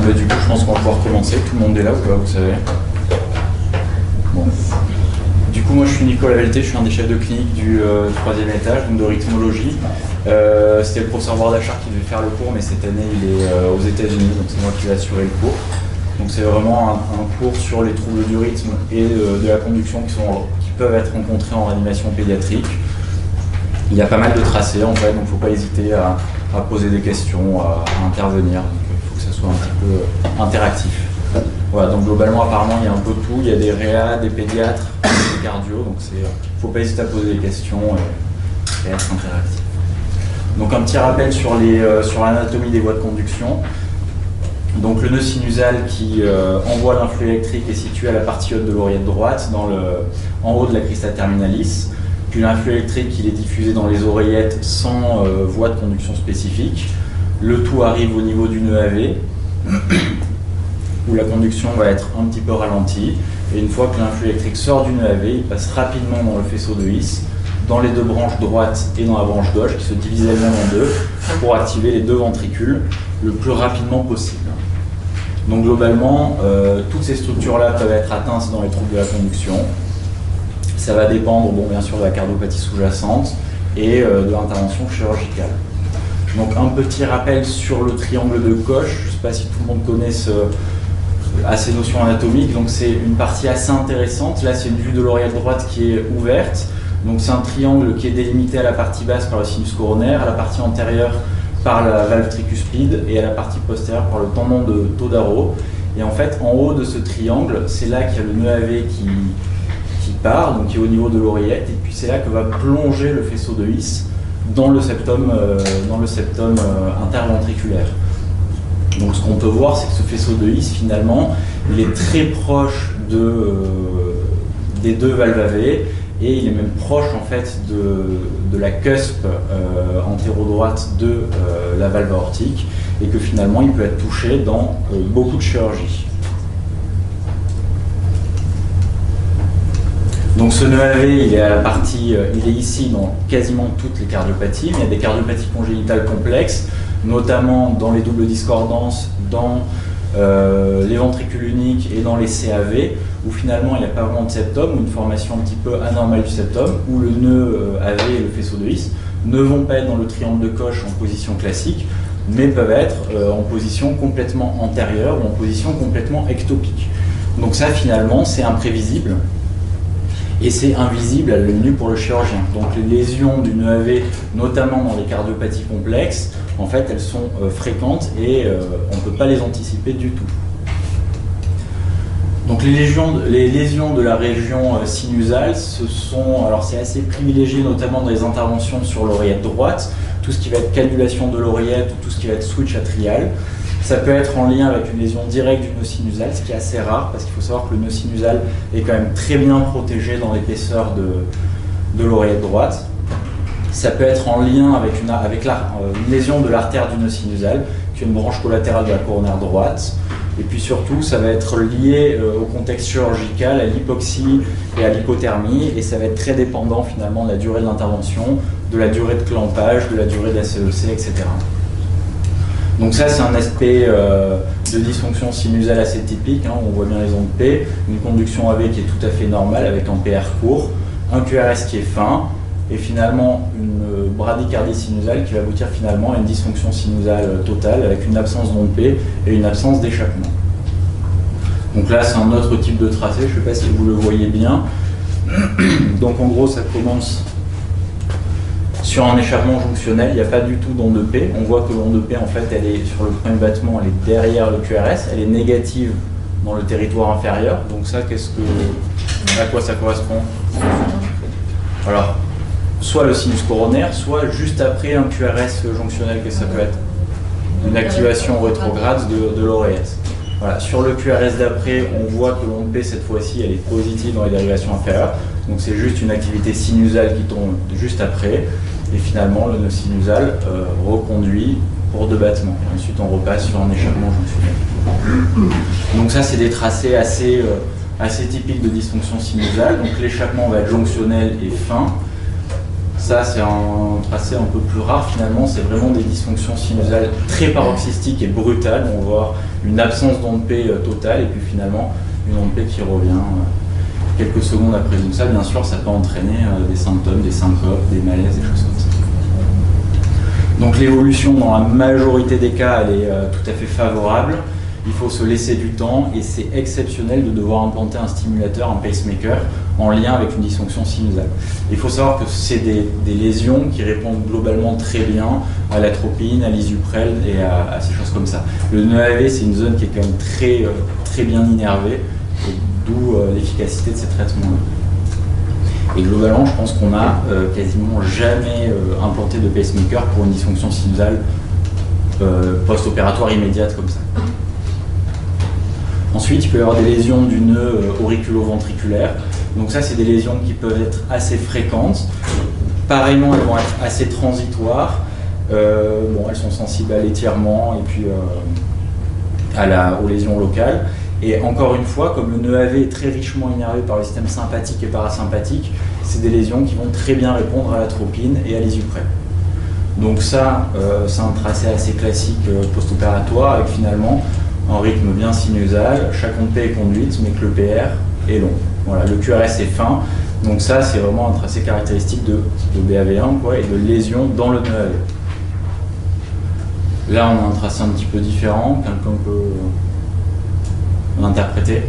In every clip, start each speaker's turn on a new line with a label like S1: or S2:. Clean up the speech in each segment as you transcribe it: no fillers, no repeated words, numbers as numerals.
S1: bah, du coup, je pense qu'on va pouvoir commencer. Tout le monde est là ou pas, vous savez? Bon. Du coup, moi, je suis Nicolas Velté, je suis un des chefs de clinique du 3e étage, donc de rythmologie. C'était le professeur Bordachar qui devait faire le cours, mais cette année, il est aux États-Unis, donc c'est moi qui vais assurer le cours. Donc c'est vraiment un cours sur les troubles du rythme et de la conduction qui peuvent être rencontrés en réanimation pédiatrique. Il y a pas mal de tracés en fait, donc il ne faut pas hésiter à poser des questions, à intervenir. Donc il faut que ça soit un petit peu interactif. Voilà, donc globalement apparemment il y a un peu de tout. Il y a des réa, des pédiatres, des cardio, donc il ne faut pas hésiter à poser des questions et être interactif. Donc un petit rappel sur l'anatomie des voies de conduction. Donc le nœud sinusal qui envoie l'influx électrique est situé à la partie haute de l'oreillette droite, en haut de la crista terminalis. Puis l'influx électrique il est diffusé dans les oreillettes sans voie de conduction spécifique. Le tout arrive au niveau du nœud AV, où la conduction va être un petit peu ralentie. Et une fois que l'influx électrique sort du nœud AV, il passe rapidement dans le faisceau de His, dans les deux branches droite et dans la branche gauche, qui se divisent elles-mêmes en deux, pour activer les deux ventricules le plus rapidement possible. Donc globalement, toutes ces structures-là peuvent être atteintes dans les troubles de la conduction. Ça va dépendre, bon, bien sûr, de la cardiopathie sous-jacente et de l'intervention chirurgicale. Donc un petit rappel sur le triangle de Koch. Je ne sais pas si tout le monde connaît ces notions anatomiques. Donc c'est une partie assez intéressante. Là, c'est une vue de l'oreillette droite qui est ouverte. Donc c'est un triangle qui est délimité à la partie basse par le sinus coronaire, à la partie antérieure par la valve tricuspide et à la partie postérieure par le tendon de Todaro. Et en fait, en haut de ce triangle, c'est là qu'il y a le nœud AV qui part, donc qui est au niveau de l'oreillette, et puis c'est là que va plonger le faisceau de His dans le septum interventriculaire. Donc ce qu'on peut voir, c'est que ce faisceau de His, finalement, il est très proche des deux valves AV, et il est même proche en fait de la cusp antéro-droite de la valve aortique, et que finalement il peut être touché dans beaucoup de chirurgies. Donc ce nœud AV, il est ici dans quasiment toutes les cardiopathies, mais il y a des cardiopathies congénitales complexes, notamment dans les doubles discordances, dans les ventricules uniques et dans les CAV, où finalement il n'y a pas vraiment de septum, ou une formation un petit peu anormale du septum, où le nœud AV et le faisceau de His ne vont pas être dans le triangle de Koch en position classique, mais peuvent être en position complètement antérieure ou en position complètement ectopique. Donc ça finalement c'est imprévisible et c'est invisible à l'œil nu pour le chirurgien. Donc les lésions du nœud AV, notamment dans les cardiopathies complexes, en fait elles sont fréquentes et on ne peut pas les anticiper du tout. Donc les lésions de la région sinusale, alors c'est assez privilégié notamment dans les interventions sur l'oreillette droite, tout ce qui va être cannulation de l'oreillette ou tout ce qui va être switch atrial. Ça peut être en lien avec une lésion directe du nœud sinusal, ce qui est assez rare parce qu'il faut savoir que le nœud sinusal est quand même très bien protégé dans l'épaisseur de l'oreillette droite. Ça peut être en lien avec une lésion de l'artère du nœud sinusal, qui est une branche collatérale de la coronaire droite. Et puis surtout, ça va être lié au contexte chirurgical, à l'hypoxie et à l'hypothermie, et ça va être très dépendant finalement de la durée de l'intervention, de la durée de clampage, de la durée de la CEC, etc. Donc ça, c'est un aspect de dysfonction sinusale assez typique, hein, on voit bien les ondes P, une conduction AV qui est tout à fait normale avec un PR court, un QRS qui est fin, et finalement une bradycardie sinusale qui va aboutir finalement à une dysfonction sinusale totale avec une absence d'onde P et une absence d'échappement. Donc là, c'est un autre type de tracé, je ne sais pas si vous le voyez bien. Donc en gros, ça commence sur un échappement jonctionnel, il n'y a pas du tout d'onde P. On voit que l'onde P, en fait, elle est sur le premier battement, elle est derrière le QRS, elle est négative dans le territoire inférieur. Donc ça, à quoi ça correspond? Alors, soit le sinus coronaire, soit juste après un QRS jonctionnel, que ça peut être une activation rétrograde de l'oreillette. Voilà. Sur le QRS d'après, on voit que l'onde P, cette fois-ci, elle est positive dans les dérivations inférieures. Donc c'est juste une activité sinusale qui tombe juste après. Et finalement, le nœud sinusal reconduit pour deux battements. Et ensuite, on repasse sur un échappement jonctionnel. Donc ça, c'est des tracés assez typiques de dysfonction sinusale. Donc l'échappement va être jonctionnel et fin. Ça, c'est un tracé un peu plus rare finalement, c'est vraiment des dysfonctions sinusales très paroxystiques et brutales. On va voir une absence d'onde P totale et puis finalement une onde P qui revient quelques secondes après. Donc ça, bien sûr, ça peut entraîner des symptômes, des syncopes, des malaises, des choses comme ça. Donc l'évolution, dans la majorité des cas, elle est tout à fait favorable. Il faut se laisser du temps et c'est exceptionnel de devoir implanter un stimulateur, un pacemaker, en lien avec une dysfonction sinusale. Il faut savoir que c'est des lésions qui répondent globalement très bien à l'atropine, à l'isuprel et à ces choses comme ça. Le nœud AV, c'est une zone qui est quand même très bien innervée, d'où l'efficacité de ces traitements-là. Et globalement, je pense qu'on n'a quasiment jamais implanté de pacemaker pour une dysfonction sinusale post-opératoire immédiate comme ça. Ensuite, il peut y avoir des lésions du nœud auriculo-ventriculaire. Donc ça, c'est des lésions qui peuvent être assez fréquentes. Pareillement, elles vont être assez transitoires. Elles sont sensibles à l'étirement et puis aux lésions locales. Et encore une fois, comme le nœud AV est très richement innervé par le système sympathique et parasympathique, c'est des lésions qui vont très bien répondre à l'atropine et à l'isuprel. Donc ça, c'est un tracé assez classique post-opératoire avec finalement un rythme bien sinusal, chaque onde P est conduite, mais que le PR est long. Voilà, le QRS est fin, donc ça c'est vraiment un tracé caractéristique de BAV1 et de lésion dans le nœud AV. Là on a un tracé un petit peu différent, quelqu'un peut l'interpréter.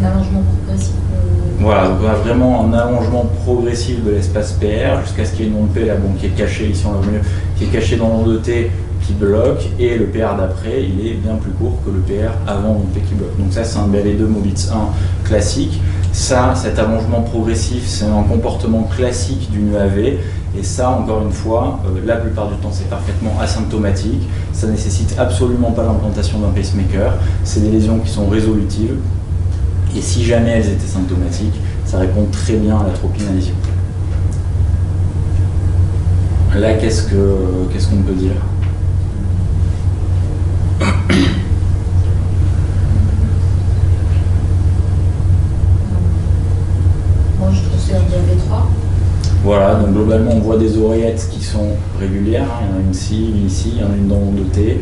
S2: Un allongement progressif.
S1: Voilà, donc on a vraiment un allongement progressif de l'espace PR jusqu'à ce qu'il y ait une onde P là, qui est cachée, ici on l'a vu mieux, qui est cachée dans l'onde T qui bloque, et le PR d'après il est bien plus court que le PR avant l'onde P qui bloque. Donc ça c'est un BAV2 Mobitz 1 classique. Ça, cet allongement progressif, c'est un comportement classique du nœud AV, et ça, encore une fois, la plupart du temps c'est parfaitement asymptomatique, ça nécessite absolument pas l'implantation d'un pacemaker, c'est des lésions qui sont résolutives, et si jamais elles étaient symptomatiques, ça répond très bien à l'atropine à l'isuprel. Là, qu'est-ce qu'on peut dire?
S2: Moi, je trouve que c'est un BAV3.
S1: Voilà, donc globalement, on voit des oreillettes qui sont régulières. Il y en a une ici, il y en a une dans l'onde T.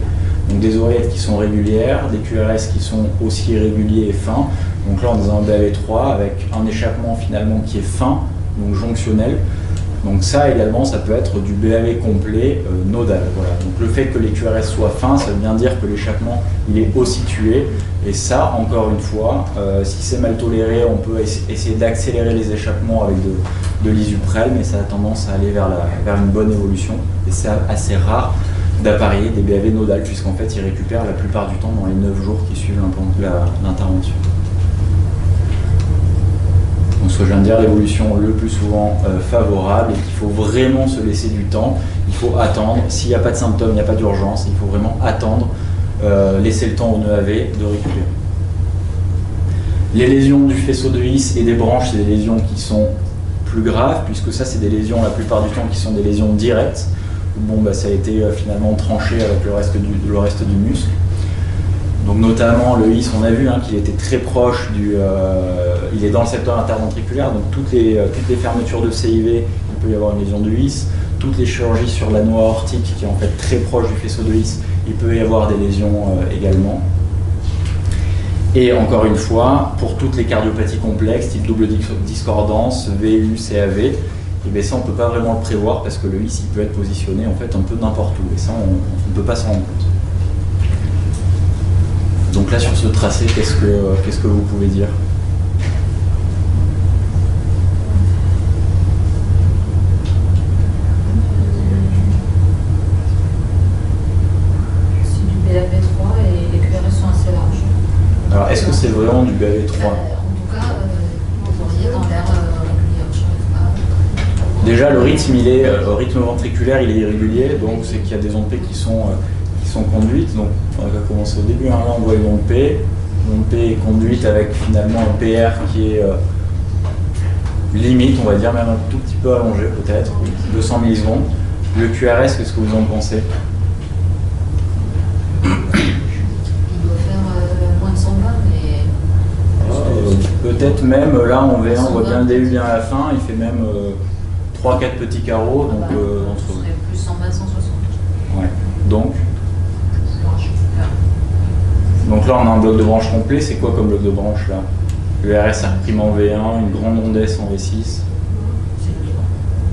S1: Donc des oreillettes qui sont régulières, des QRS qui sont aussi réguliers et fins. Donc là, on est dans un BAV3 avec un échappement finalement qui est fin, donc jonctionnel. Donc ça également, ça peut être du BAV complet nodal. Voilà. Donc le fait que les QRS soient fins, ça veut bien dire que l'échappement il est aussi tué. Et ça, encore une fois, si c'est mal toléré, on peut essayer d'accélérer les échappements avec de l'isuprel, mais ça a tendance à aller vers une bonne évolution. Et c'est assez rare d'appareiller des BAV nodales, puisqu'en fait, ils récupèrent la plupart du temps dans les 9 jours qui suivent l'intervention. Donc ce que je viens de dire, l'évolution le plus souvent favorable, et qu'il faut vraiment se laisser du temps, il faut attendre. S'il n'y a pas de symptômes, il n'y a pas d'urgence, il faut vraiment attendre, laisser le temps au nœud AV de récupérer. Les lésions du faisceau de His et des branches, c'est des lésions qui sont plus graves, puisque ça c'est des lésions la plupart du temps qui sont des lésions directes. Ça a été finalement tranché avec le reste du muscle. Donc notamment le His, on a vu qu'il était très proche il est dans le septum interventriculaire, donc toutes les fermetures de CIV, il peut y avoir une lésion de His. Toutes les chirurgies sur l'anneau aortique, qui est en fait très proche du faisceau de His, il peut y avoir des lésions également. Et encore une fois, pour toutes les cardiopathies complexes, type double discordance, VU, CAV, et bien ça on ne peut pas vraiment le prévoir parce que le His il peut être positionné en fait un peu n'importe où, et ça on ne peut pas s'en rendre compte. Donc là sur ce tracé, qu'est-ce que vous pouvez dire?
S2: C'est du BAV3 et les QRS sont assez larges.
S1: Alors est-ce que c'est vraiment du BAV3?
S2: En tout cas, vous voyez dans l'air régulier.
S1: Déjà le rythme ventriculaire il est irrégulier, donc c'est qu'il y a des ondes P qui sont conduites. Donc on va commencer au début, là on voit une onde P. L'onde P est conduite avec finalement un PR qui est limite, on va dire, même un tout petit peu allongé peut-être, 200 millisecondes. Le QRS, qu'est-ce que vous en pensez?
S2: Il doit faire moins de 120, mais...
S1: peut-être même, là on voit bien le début, bien la fin, il fait même 3-4 petits carreaux, donc
S2: on serait plus 120, 160.
S1: Ouais, donc
S2: Large.
S1: là on a un bloc de branche complet, c'est quoi comme bloc de branche là? Le RSR' en V1, une grande onde S en V6.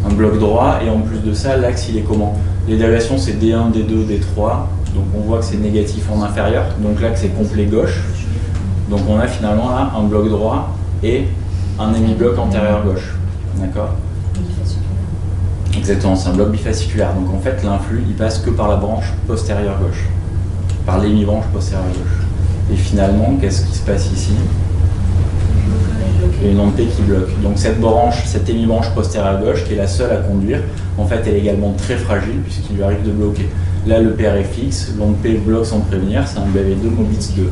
S1: Un bloc droit, et en plus de ça, l'axe il est comment? Les déviations c'est D1, D2, D3, donc on voit que c'est négatif en inférieur, donc l'axe est complet gauche. Donc on a finalement là un bloc droit et un hémibloc antérieur gauche. D'accord? Exactement, c'est un bloc bifasciculaire. Donc en fait l'influx il passe que par la branche postérieure gauche, par l'hémibranche postérieure gauche. Et finalement, qu'est-ce qui se passe ici? Il y a une onde P qui bloque. Donc cette branche, cette hémibranche postérieure gauche, qui est la seule à conduire, en fait elle est également très fragile puisqu'il lui arrive de bloquer. Là le PR est fixe, l'onde P bloque sans prévenir, c'est un BV2 Mobitz 2.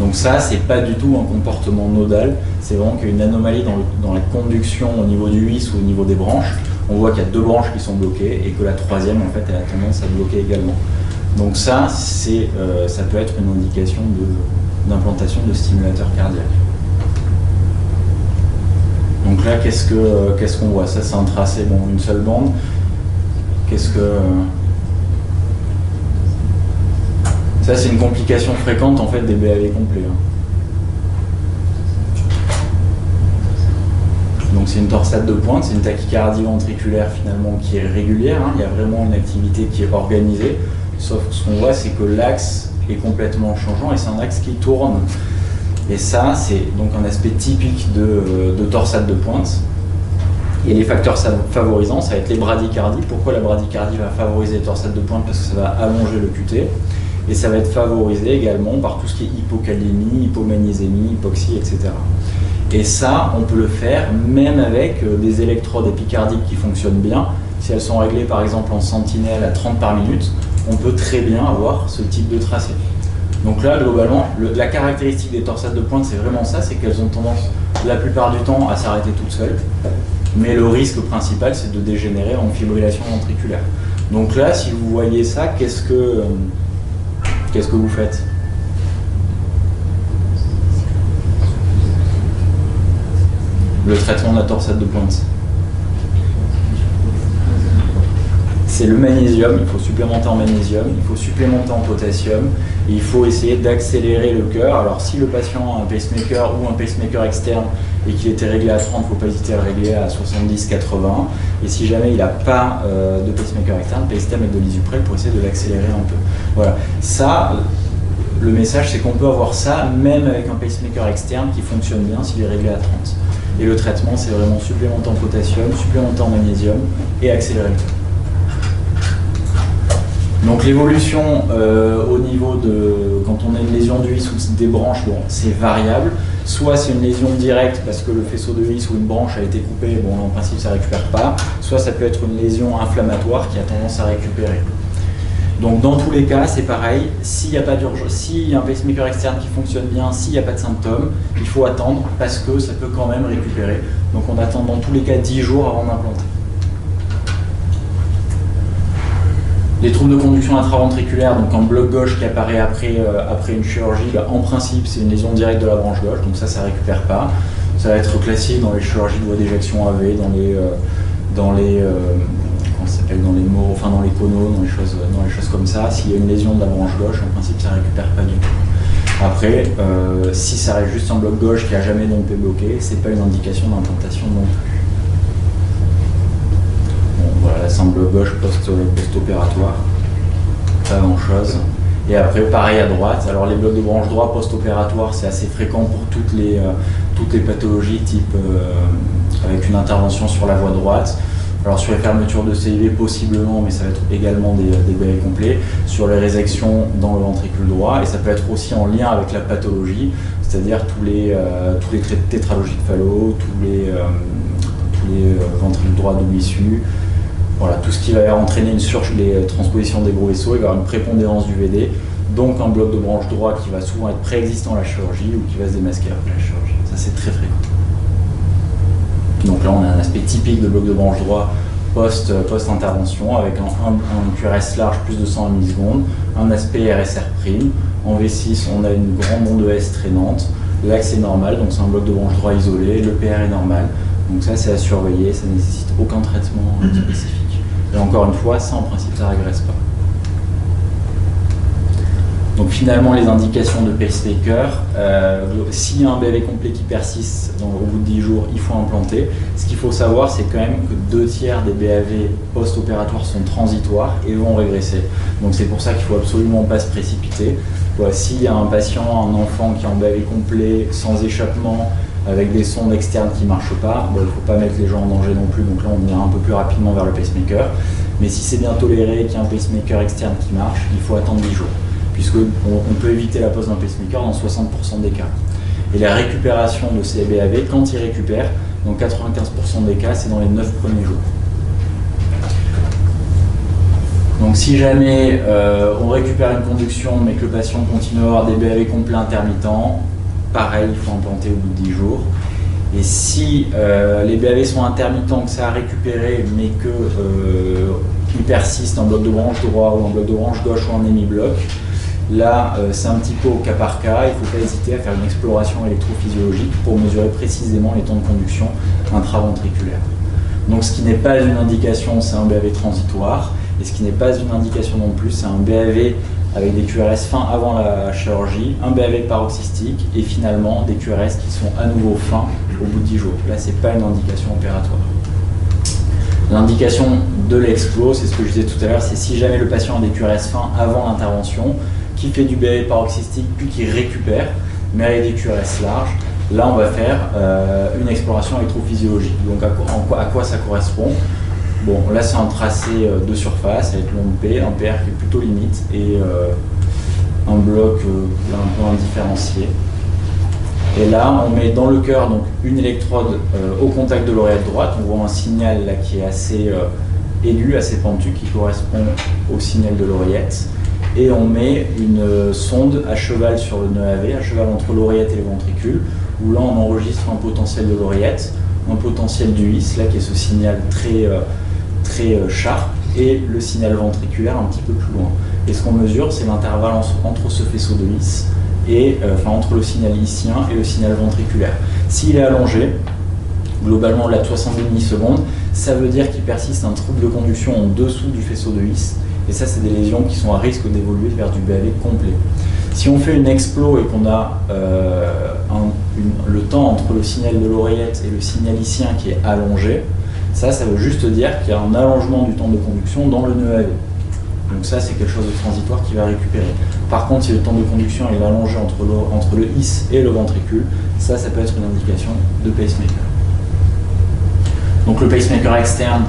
S1: Donc ça, c'est pas du tout un comportement nodal, c'est vraiment qu'il y a une anomalie dans la conduction au niveau du vis ou au niveau des branches. On voit qu'il y a deux branches qui sont bloquées et que la troisième, en fait, elle a tendance à bloquer également. Donc ça, ça peut être une indication d'implantation de stimulateur cardiaque. Donc là, qu'est-ce qu'on voit? Ça, c'est un tracé, bon, une seule bande. Ça, c'est une complication fréquente en fait des BAV complets. Donc c'est une torsade de pointe, c'est une tachycardie ventriculaire finalement qui est régulière. Il y a vraiment une activité qui est organisée. Sauf que ce qu'on voit, c'est que l'axe est complètement changeant et c'est un axe qui tourne. Et ça, c'est donc un aspect typique de torsade de pointe. Et les facteurs favorisants, ça va être les bradycardies. Pourquoi la bradycardie va favoriser les torsades de pointe? Parce que ça va allonger le QT. Et ça va être favorisé également par tout ce qui est hypokaliémie, hypomagnésémie, hypoxie, etc. Et ça, on peut le faire même avec des électrodes épicardiques qui fonctionnent bien. Si elles sont réglées par exemple en sentinelle à 30 par minute, on peut très bien avoir ce type de tracé. Donc là, globalement, la caractéristique des torsades de pointe, c'est vraiment ça, c'est qu'elles ont tendance la plupart du temps à s'arrêter toutes seules. Mais le risque principal, c'est de dégénérer en fibrillation ventriculaire. Donc là, si vous voyez ça, qu'est-ce que vous faites? Le traitement de la torsade de pointe. C'est le magnésium, il faut supplémenter en magnésium, il faut supplémenter en potassium, et il faut essayer d'accélérer le cœur. Alors si le patient a un pacemaker ou un pacemaker externe et qu'il était réglé à 30, il ne faut pas hésiter à le régler à 70-80. Et si jamais il n'a pas de pacemaker externe, PSTM avec de l'Isuprel pour essayer de l'accélérer un peu. Voilà. Ça, le message, c'est qu'on peut avoir ça même avec un pacemaker externe qui fonctionne bien s'il est réglé à 30. Et le traitement, c'est vraiment supplémenter en potassium, supplémenter en magnésium et accélérer le cœur. Donc l'évolution au niveau de, quand on a une lésion du vis ou des branches, bon, c'est variable. Soit c'est une lésion directe parce que le faisceau de vis ou une branche a été coupé, bon en principe ça ne récupère pas. Soit ça peut être une lésion inflammatoire qui a tendance à récupérer. Donc dans tous les cas, c'est pareil, s'il n'y a pas d'urgence, s'il y a un pacemaker externe qui fonctionne bien, s'il n'y a pas de symptômes, il faut attendre parce que ça peut quand même récupérer. Donc on attend dans tous les cas 10 jours avant d'implanter. Les troubles de conduction intraventriculaire, donc un bloc gauche qui apparaît après une chirurgie, bah, en principe c'est une lésion directe de la branche gauche, donc ça ne récupère pas. Ça va être classique dans les chirurgies de voie d'éjection AV, dans les moros, enfin dans les conos, dans les choses comme ça. S'il y a une lésion de la branche gauche, en principe ça ne récupère pas du tout. Après, si ça reste juste un bloc gauche qui n'a jamais d'onde P bloqué, c'est pas une indication d'implantation non plus. Voilà, c'est un bloc gauche post-opératoire, pas grand chose. Et après, pareil à droite. Alors les blocs de branche droit post-opératoire, c'est assez fréquent pour toutes les pathologies type avec une intervention sur la voie droite. Alors sur les fermetures de CIV possiblement, mais ça va être également des BAV complets. Sur les résections dans le ventricule droit, et ça peut être aussi en lien avec la pathologie, c'est-à-dire tous les tétralogies de Fallot, tous les ventricules droits double issue. Voilà, tout ce qui va entraîner les transpositions des gros vaisseaux, il va y avoir une prépondérance du VD, donc un bloc de branche droit qui va souvent être préexistant à la chirurgie ou qui va se démasquer après la chirurgie. Ça, c'est très fréquent. Donc là, on a un aspect typique de bloc de branche droit post-intervention avec un QRS large plus de 100 millisecondes, un aspect RSR'. En V6, on a une grande onde S traînante. L'axe est normal, donc c'est un bloc de branche droit isolé. Le PR est normal. Donc ça, c'est à surveiller, ça ne nécessite aucun traitement spécifique. Et encore une fois, ça en principe, ça ne régresse pas. Donc finalement, les indications de pacemaker, s'il y a un BAV complet qui persiste au bout de 10 jours, il faut implanter. Ce qu'il faut savoir, c'est quand même que 2/3 des BAV post-opératoires sont transitoires et vont régresser. Donc c'est pour ça qu'il ne faut absolument pas se précipiter. S'il y a un patient, un enfant qui est en BAV complet, sans échappement, avec des sondes externes qui ne marchent pas, il ne faut pas mettre les gens en danger non plus, donc là on ira un peu plus rapidement vers le pacemaker. Mais si c'est bien toléré, qu'il y a un pacemaker externe qui marche, il faut attendre 10 jours. Puisqu'on peut éviter la pose d'un pacemaker dans 60% des cas. Et la récupération de ces BAV, quand ils récupèrent, dans 95% des cas, c'est dans les 9 premiers jours. Donc si jamais on récupère une conduction, mais que le patient continue à avoir des BAV complets intermittents, pareil, il faut implanter au bout de 10 jours. Et si les BAV sont intermittents, que ça a récupéré, mais qu'ils persistent en bloc de branche droit ou en bloc de branche gauche ou en hémibloc, là, c'est un petit peu au cas par cas, il ne faut pas hésiter à faire une exploration électrophysiologique pour mesurer précisément les temps de conduction intraventriculaire. Donc ce qui n'est pas une indication, c'est un BAV transitoire, et ce qui n'est pas une indication non plus, c'est un BAV avec des QRS fins avant la chirurgie, un BAV paroxystique, et finalement des QRS qui sont à nouveau fins au bout de 10 jours. Là, ce n'est pas une indication opératoire. L'indication de l'explo, c'est ce que je disais tout à l'heure, c'est si jamais le patient a des QRS fins avant l'intervention, qui fait du BAV paroxystique puis qui récupère, mais avec des QRS larges, là on va faire une exploration électrophysiologique. Donc à quoi ça correspond? Bon, là c'est un tracé de surface avec l'onde P, un PR qui est plutôt limite et un bloc un peu indifférencié. Et là on met dans le cœur donc une électrode au contact de l'oreillette droite. On voit un signal là qui est assez aigu, assez pentu, qui correspond au signal de l'oreillette. Et on met une sonde à cheval sur le nœud AV, à cheval entre l'oreillette et le ventricule, où là on enregistre un potentiel de l'oreillette, un potentiel du his, là qui est ce signal très sharp, et le signal ventriculaire un petit peu plus loin. Et ce qu'on mesure, c'est l'intervalle entre ce faisceau de his, et entre le signal hissien et le signal ventriculaire. S'il est allongé, globalement au-delà de 70 millisecondes, ça veut dire qu'il persiste un trouble de conduction en dessous du faisceau de his. Et ça, c'est des lésions qui sont à risque d'évoluer vers du BAV complet. Si on fait une explo et qu'on a le temps entre le signal de l'oreillette et le signal hissien qui est allongé, ça veut juste dire qu'il y a un allongement du temps de conduction dans le nœud AV. Donc ça, c'est quelque chose de transitoire qui va récupérer. Par contre, si le temps de conduction est allongé entre le his et le ventricule, ça peut être une indication de pacemaker. Donc le pacemaker externe,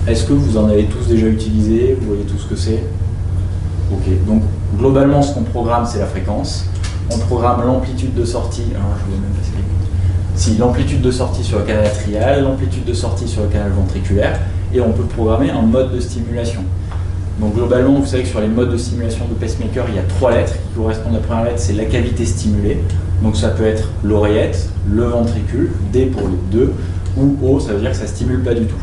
S1: est-ce que vous en avez tous déjà utilisé? Vous voyez tout ce que c'est? Ok, donc globalement ce qu'on programme c'est la fréquence. On programme l'amplitude de sortie, l'amplitude de sortie sur le canal atrial, l'amplitude de sortie sur le canal ventriculaire, et on peut programmer un mode de stimulation. Donc globalement, vous savez que sur les modes de stimulation de pacemaker, il y a 3 lettres qui correspondent. La première lettre, c'est la cavité stimulée. Donc ça peut être l'oreillette, le ventricule, D pour les deux, ou O, ça veut dire que ça ne stimule pas du tout.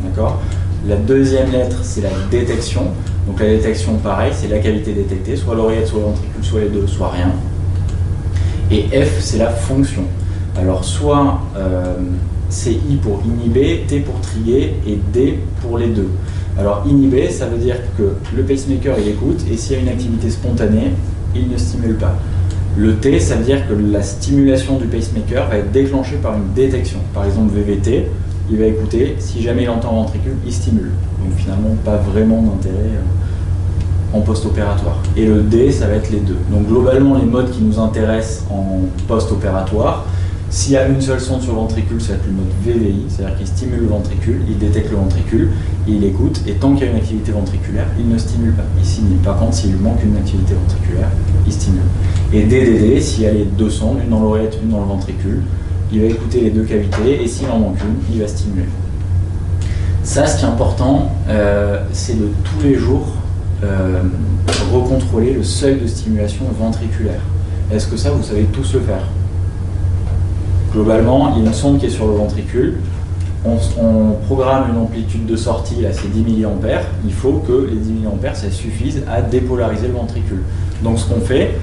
S1: D'accord? La deuxième lettre, c'est la détection. Donc la détection, pareil, c'est la cavité détectée, soit l'oreillette, soit le ventricule, soit les deux, soit rien. Et F, c'est la fonction. Alors soit c'est I pour inhiber, T pour trier et D pour les deux. Alors inhiber, ça veut dire que le pacemaker il écoute et s'il y a une activité spontanée, il ne stimule pas. Le T, ça veut dire que la stimulation du pacemaker va être déclenchée par une détection. Par exemple VVT, il va écouter, si jamais il entend un ventricule, il stimule. Donc finalement, pas vraiment d'intérêt en post-opératoire. Et le D, ça va être les deux. Donc globalement, les modes qui nous intéressent en post-opératoire, s'il y a une seule sonde sur le ventricule, ça va être le mode VVI, c'est-à-dire qu'il stimule le ventricule, il détecte le ventricule, il écoute, et tant qu'il y a une activité ventriculaire, il ne stimule pas. Ici, par contre, s'il lui manque une activité ventriculaire, il stimule. Et DDD, s'il y a les deux sondes, une dans l'oreillette, une dans le ventricule, il va écouter les deux cavités, et s'il en manque une, il va stimuler. Ça, ce qui est important, c'est de tous les jours recontrôler le seuil de stimulation ventriculaire. Est-ce que ça, vous savez tous le faire? Globalement, il y a une sonde qui est sur le ventricule, on programme une amplitude de sortie, là c'est 10 mA, il faut que les 10 mA ça suffise à dépolariser le ventricule. Donc ce qu'on fait,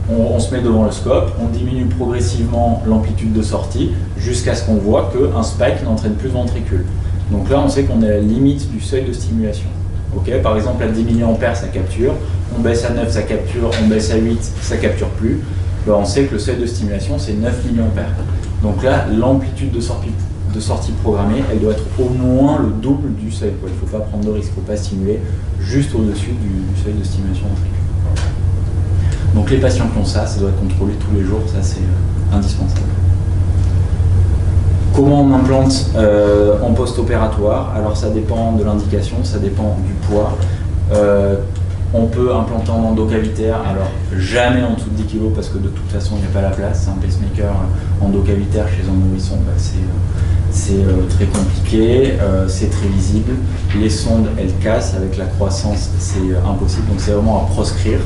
S1: on se met devant le scope, on diminue progressivement l'amplitude de sortie jusqu'à ce qu'on voit qu'un spike n'entraîne plus le ventricule. Donc là on sait qu'on est à la limite du seuil de stimulation. Okay, par exemple à 10 mA ça capture, on baisse à 9, ça capture, on baisse à 8, ça capture plus, ben on sait que le seuil de stimulation, c'est 9 milliampères. Donc là, l'amplitude de sortie programmée, elle doit être au moins le double du seuil. Il ne faut pas prendre de risque, il ne faut pas stimuler juste au-dessus du seuil de stimulation ventriculaire. Donc les patients qui ont ça doit être contrôlé tous les jours, ça c'est indispensable. Comment on implante en post-opératoire? Alors ça dépend de l'indication, ça dépend du poids. On peut implanter en endocavitaire, alors jamais en dessous de 10 kg parce que de toute façon il n'y a pas la place. Un pacemaker endocavitaire chez un nourrisson, c'est très compliqué, c'est très visible. Les sondes elles cassent, avec la croissance c'est impossible, donc c'est vraiment à proscrire.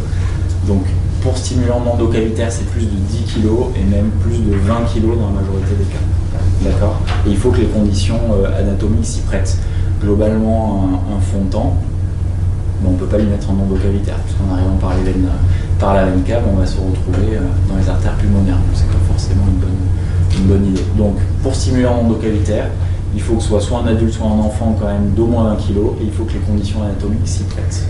S1: Donc pour stimuler en endocavitaire c'est plus de 10 kg et même plus de 20 kg dans la majorité des cas. D'accord. Et il faut que les conditions anatomiques s'y prêtent. Globalement un fontant, on ne peut pas lui mettre en endocavitaire, puisqu'en arrivant par la veine cave, on va se retrouver dans les artères pulmonaires. Donc c'est pas forcément une bonne idée. Donc pour stimuler en endocavitaire, il faut que ce soit un adulte, soit un enfant quand même d'au moins 1 kg, et il faut que les conditions anatomiques s'y prêtent.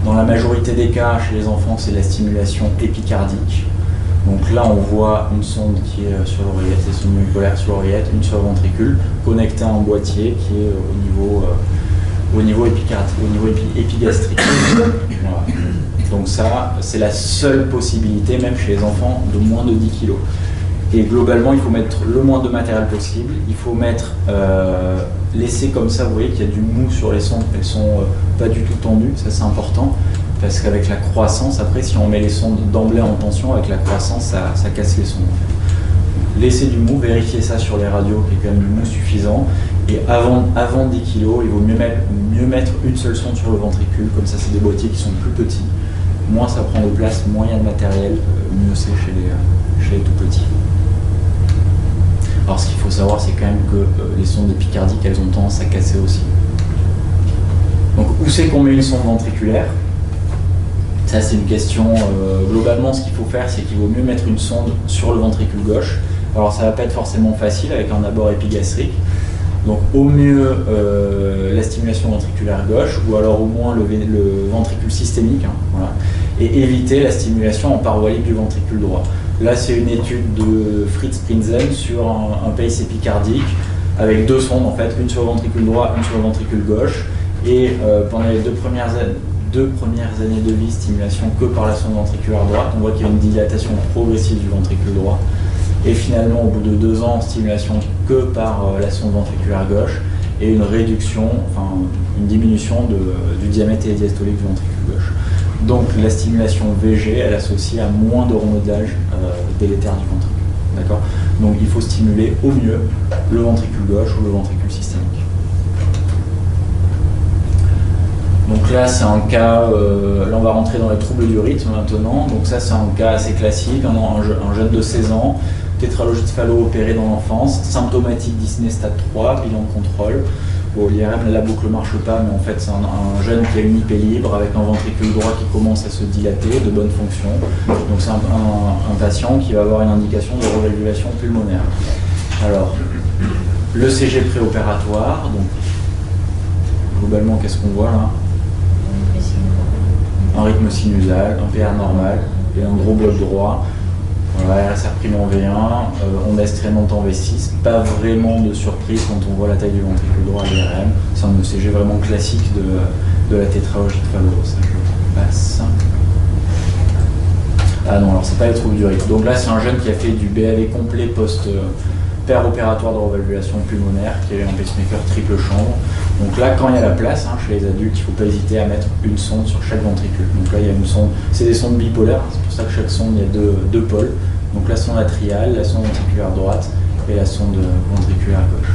S1: Dans la majorité des cas, chez les enfants, c'est la stimulation épicardique. Donc là, on voit une sonde qui est sur l'oreillette, les sondes moléculaires sur l'oreillette, une sur le ventricule, connectée à un boîtier qui est au niveau épigastrique. Voilà. Donc ça, c'est la seule possibilité, même chez les enfants de moins de 10 kg. Et globalement, il faut mettre le moins de matériel possible. Il faut laisser comme ça, vous voyez qu'il y a du mou sur les sondes, elles sont pas du tout tendues, ça c'est important. Parce qu'avec la croissance, après, si on met les sondes d'emblée en tension, avec la croissance, ça casse les sondes. Laissez du mou, vérifiez ça sur les radios, qu'il y a quand même du mou suffisant. Et avant 10 kg, il vaut mieux mettre une seule sonde sur le ventricule, comme ça c'est des boîtiers qui sont plus petits. Moins ça prend de place, moins il y a de matériel, mieux c'est chez les tout petits. Alors ce qu'il faut savoir, c'est quand même que les sondes épicardiques, elles ont tendance à casser aussi. Donc où c'est qu'on met une sonde ventriculaire? Ça c'est une question, globalement ce qu'il faut faire, c'est qu'il vaut mieux mettre une sonde sur le ventricule gauche. Alors ça va pas être forcément facile avec un abord épigastrique. Donc au mieux la stimulation ventriculaire gauche, ou alors au moins le ventricule systémique, hein, voilà, et éviter la stimulation en paroi libre du ventricule droit. Là c'est une étude de Fritz Prinzen sur un pace épicardique avec deux sondes en fait, une sur le ventricule droit, une sur le ventricule gauche, et pendant les deux premières années de vie, stimulation que par la sonde ventriculaire droite. On voit qu'il y a une dilatation progressive du ventricule droit. Et finalement, au bout de 2 ans, stimulation que par la sonde ventriculaire gauche et une réduction, enfin une diminution du diamètre diastolique du ventricule gauche. Donc la stimulation VG, elle associe à moins de remodelage délétère du ventricule. D'accord. Donc il faut stimuler au mieux le ventricule gauche ou le ventricule systémique. Donc là, c'est un cas, là on va rentrer dans les troubles du rythme maintenant. Donc ça, c'est un cas assez classique, un jeune de 16 ans, tétralogie de Fallot opérée dans l'enfance, symptomatique dyspnée stade 3, bilan de contrôle. Bon, l'IRM, la boucle ne marche pas, mais en fait, c'est un jeune qui a une IP libre avec un ventricule droit qui commence à se dilater, de bonne fonction. Donc c'est un patient qui va avoir une indication de revalvulation pulmonaire. Alors, le CG préopératoire, donc globalement, qu'est-ce qu'on voit là? Un rythme sinusal, un PA normal et un gros bloc droit. Voilà, RSR prime en V1, onde astrénante en V6, pas vraiment de surprise quand on voit la taille du ventricule droit à l'IRM. C'est un ECG vraiment classique de la tétralogie de Fallot. Ça, je passe. Ah non, alors c'est pas les troubles du rythme. Donc là, c'est un jeune qui a fait du BAV complet post-opératoire de revalvulation pulmonaire, qui avait un pacemaker triple chambre. Donc là, quand il y a la place, hein, chez les adultes, il ne faut pas hésiter à mettre une sonde sur chaque ventricule. Donc là, il y a une sonde, c'est des sondes bipolaires, c'est pour ça que chaque sonde, il y a deux pôles. Donc la sonde atriale, la sonde ventriculaire droite et la sonde ventriculaire gauche.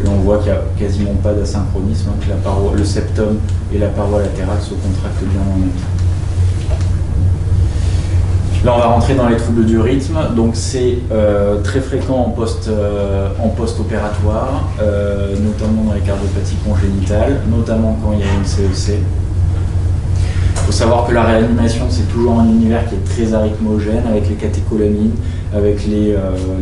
S1: Là, on voit qu'il n'y a quasiment pas d'asynchronisme, hein, que le septum et la paroi latérale se contractent bien en même temps. Là, on va rentrer dans les troubles du rythme. Donc, c'est très fréquent en post-opératoire, notamment dans les cardiopathies congénitales, notamment quand il y a une CEC. Il faut savoir que la réanimation, c'est toujours un univers qui est très arythmogène, avec les catécholamines, avec les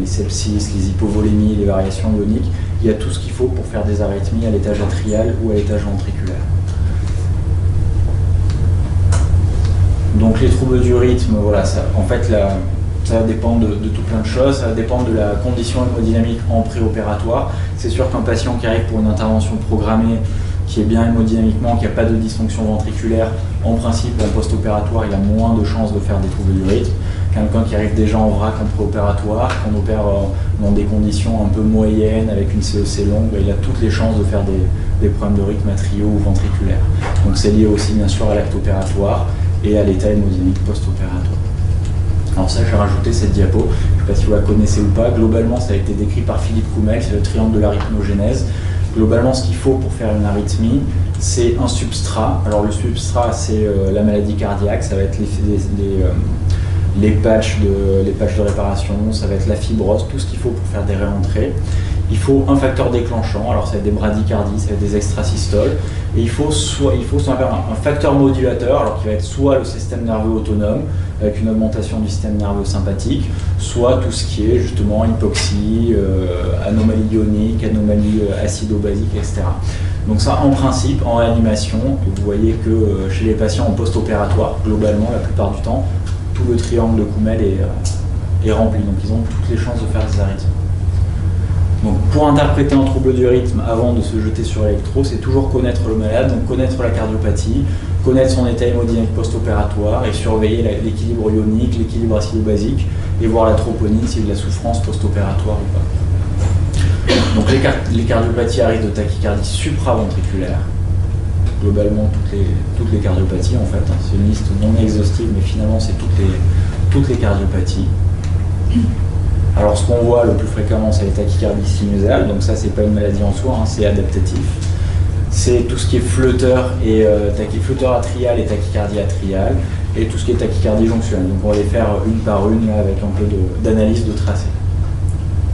S1: sepsis, les hypovolémies, les variations ioniques. Il y a tout ce qu'il faut pour faire des arythmies à l'étage atrial ou à l'étage ventriculaire. Donc les troubles du rythme, voilà, ça, en fait, ça dépend de tout plein de choses, ça dépend de la condition hémodynamique en préopératoire. C'est sûr qu'un patient qui arrive pour une intervention programmée, qui est bien hémodynamiquement, qui n'a pas de dysfonction ventriculaire, en principe, en post-opératoire, il a moins de chances de faire des troubles du rythme. Quelqu'un qui arrive déjà en vrac en préopératoire, qu'on opère dans des conditions un peu moyennes, avec une CEC longue, il a toutes les chances de faire des problèmes de rythme atriaux ou ventriculaires. Donc c'est lié aussi bien sûr à l'acte opératoire et à l'état hémodynamique post-opératoire. Alors ça, j'ai rajouté cette diapo, je ne sais pas si vous la connaissez ou pas. Globalement, ça a été décrit par Philippe Coumel, c'est le triangle de l'arythmogénèse. Globalement, ce qu'il faut pour faire une arythmie, c'est un substrat. Alors le substrat, c'est la maladie cardiaque, ça va être les patchs de réparation, ça va être la fibrose, tout ce qu'il faut pour faire des réentrées. Il faut un facteur déclenchant, alors ça va être des bradycardies, ça va être des extrasystoles, et il faut ce qu'on appelle un facteur modulateur, alors qui va être soit le système nerveux autonome, avec une augmentation du système nerveux sympathique, soit tout ce qui est justement hypoxie, anomalie ionique, anomalie acido-basique, etc. Donc ça, en principe, en réanimation, vous voyez que chez les patients en post-opératoire, globalement, la plupart du temps, tout le triangle de Coumel est rempli, donc ils ont toutes les chances de faire des arythmies. Donc pour interpréter un trouble du rythme avant de se jeter sur l'électro, c'est toujours connaître le malade, donc connaître la cardiopathie, connaître son état hémodynamique post-opératoire et surveiller l'équilibre ionique, l'équilibre acido-basique et voir la troponine s'il y a de la souffrance post-opératoire ou pas. Donc les cardiopathies arrivent de tachycardie supraventriculaire, globalement toutes les cardiopathies en fait, c'est une liste non exhaustive mais finalement c'est toutes les cardiopathies. Alors ce qu'on voit le plus fréquemment, c'est les tachycardies sinusales, donc ça c'est pas une maladie en soi, hein, c'est adaptatif. C'est tout ce qui est flotteur flotteur atrial et tachycardie atriale, et tout ce qui est tachycardie jonctionnelle. Donc on va les faire une par une là, avec un peu d'analyse de tracé.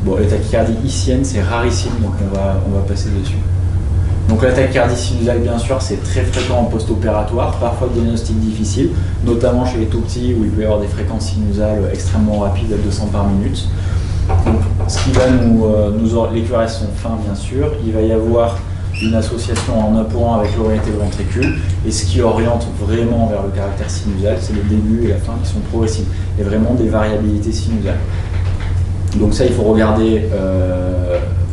S1: Bon, les tachycardies ischiennes c'est rarissime, donc on va passer dessus. Donc la tachycardie sinusale, bien sûr, c'est très fréquent en post-opératoire, parfois diagnostic difficile, notamment chez les tout petits où il peut y avoir des fréquences sinusales extrêmement rapides à 200 par minute. Donc, ce qui va les QRS sont fins, bien sûr. Il va y avoir une association en un pour un avec l'orienté ventricule, et ce qui oriente vraiment vers le caractère sinusal, c'est le début et la fin qui sont progressifs. Il y a vraiment des variabilités sinusales. Donc ça, il faut regarder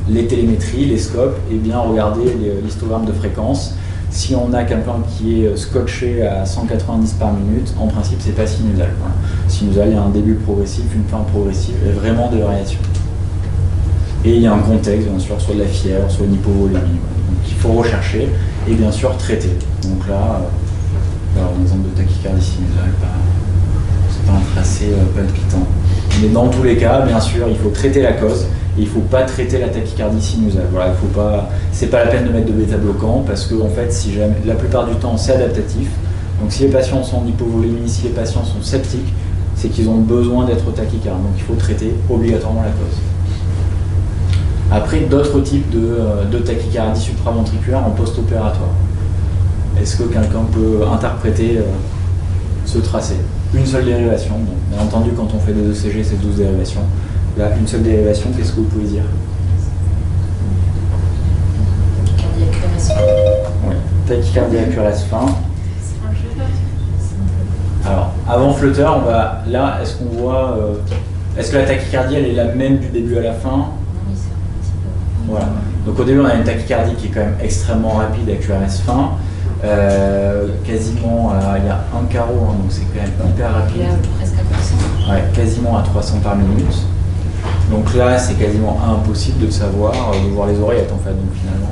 S1: les télémétries, les scopes, et bien regarder l'histogramme de fréquence. Si on a quelqu'un qui est scotché à 190 par minute, en principe, c'est pas sinusal. Voilà. Sinusal, il y a un début progressif, une fin progressive, et vraiment des variations. Et il y a un contexte, bien sûr, soit de la fièvre, soit une hypovolémie. Voilà. Donc il faut rechercher et bien sûr traiter. Donc là, un exemple de tachycardie sinusale, c'est pas un tracé palpitant. Mais dans tous les cas, bien sûr, il faut traiter la cause. Et il ne faut pas traiter la tachycardie sinusale. Voilà, c'est pas la peine de mettre de bêta-bloquant parce que en fait, la plupart du temps, c'est adaptatif. Donc si les patients sont en hypovolémie, si les patients sont septiques, c'est qu'ils ont besoin d'être tachycardes. Donc il faut traiter obligatoirement la cause. Après, d'autres types de tachycardie supraventriculaire en post-opératoire. Est-ce que quelqu'un peut interpréter ce tracé? Une seule dérivation. Donc, bien entendu, quand on fait des ECG, c'est 12 dérivations. Là, une seule dérivation, qu'est-ce que vous pouvez dire?
S2: Tachycardie à QRS.
S1: Oui, tachycardie à QRS fin. Alors, avant flotteur, là, est-ce qu'on voit... est-ce que la tachycardie, elle est la même du début à la fin?
S2: Oui, c'est un petit peu.
S1: Voilà. Donc au début, on a une tachycardie qui est quand même extrêmement rapide à QRS fin. Quasiment, il y a un carreau, hein, donc c'est quand même hyper rapide.
S2: Il y a presque à 300.
S1: Ouais, quasiment à 300 par minute. Donc là, c'est quasiment impossible de savoir, de voir les oreillettes en fait. Donc finalement,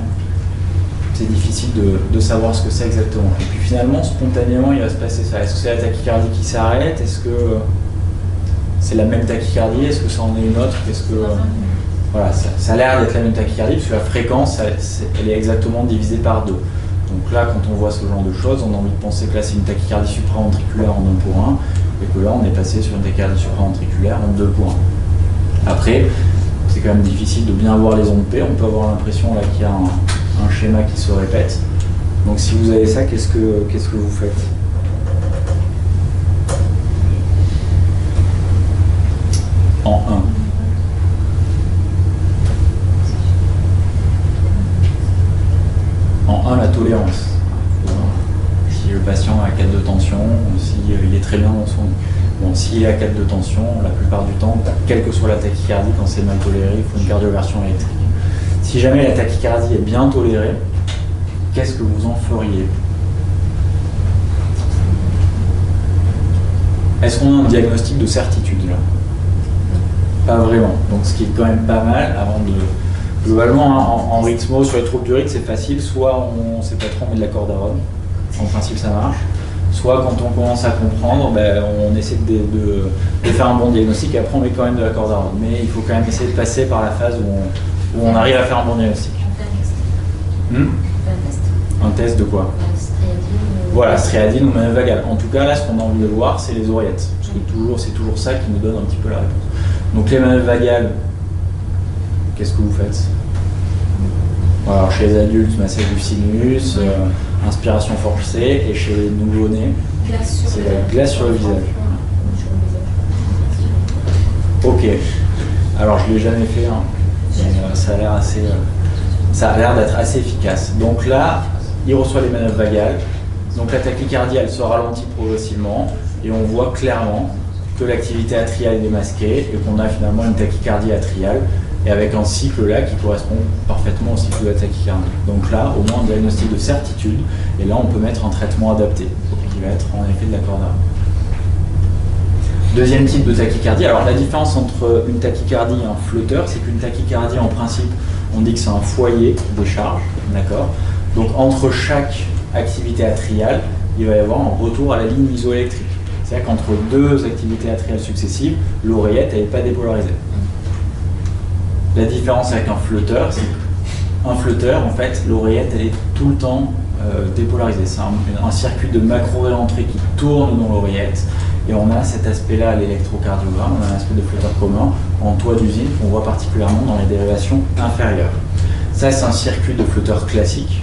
S1: c'est difficile de savoir ce que c'est exactement. Et puis finalement, spontanément, il va se passer ça. Est-ce que c'est la tachycardie qui s'arrête? Est-ce que c'est la même tachycardie? Est-ce que ça en est une autre? Voilà, ça a l'air d'être la même tachycardie, parce que la fréquence, elle est exactement divisée par 2. Donc là, quand on voit ce genre de choses, on a envie de penser que là, c'est une tachycardie supraventriculaire en 1 pour 1, et que là, on est passé sur une tachycardie supraventriculaire en 2 pour 1. Après, c'est quand même difficile de bien voir les ondes P. On peut avoir l'impression là qu'il y a un schéma qui se répète. Donc si vous avez ça, qu'est-ce que vous faites? En 1. En 1, la tolérance. Si le patient a 4 de tension, s'il est très très bien dans son lit. Bon, s'il est à 4 de tension, la plupart du temps, quelle que soit la tachycardie, quand c'est mal toléré, il faut une cardioversion électrique. Si jamais la tachycardie est bien tolérée, qu'est-ce que vous en feriez? Est-ce qu'on a un diagnostic de certitude là? Pas vraiment. Donc ce qui est quand même pas mal avant de... Globalement, hein, en rythmo, sur les troubles du rythme, c'est facile. Soit on ne sait pas trop, on met de la cordarone. En principe, ça marche. Soit quand on commence à comprendre, ben, on essaie de faire un bon diagnostic et après on met quand même de la cordarone. Mais il faut quand même essayer de passer par la phase où on arrive à faire un bon diagnostic. Un test de quoi? Voilà, striadine ou manœuvre vagale. En tout cas, là, ce qu'on a envie de voir, c'est les oreillettes. Parce que c'est toujours ça qui nous donne un petit peu la réponse. Donc les manœuvres vagales, qu'est-ce que vous faites? Voilà, chez les adultes, massage du sinus, inspiration forcée, et chez les nouveau-nés, c'est la glace sur le visage. Ok. Alors je ne l'ai jamais fait, hein, mais ça a l'air d'être assez efficace. Donc là, il reçoit les manœuvres vagales. Donc la tachycardie, elle se ralentit progressivement, et on voit clairement que l'activité atriale est démasquée et qu'on a finalement une tachycardie atriale, et avec un cycle là qui correspond parfaitement au cycle de la tachycardie. Donc là, au moins un diagnostic de certitude, et là on peut mettre un traitement adapté, qui va être en effet de la cordarone. Deuxième type de tachycardie, alors la différence entre une tachycardie et un flotteur, c'est qu'une tachycardie en principe, on dit que c'est un foyer des charges, d'accord? Donc entre chaque activité atriale, il va y avoir un retour à la ligne isoélectrique. C'est-à-dire qu'entre deux activités atriales successives, l'oreillette n'est pas dépolarisée. La différence avec un flotteur, c'est qu'un flotteur, en fait, l'oreillette, elle est tout le temps dépolarisée. C'est un circuit de macro-réentrée qui tourne dans l'oreillette. Et on a cet aspect-là à l'électrocardiogramme, on a un aspect de flotteur commun en toit d'usine qu'on voit particulièrement dans les dérivations inférieures. Ça, c'est un circuit de flotteur classique.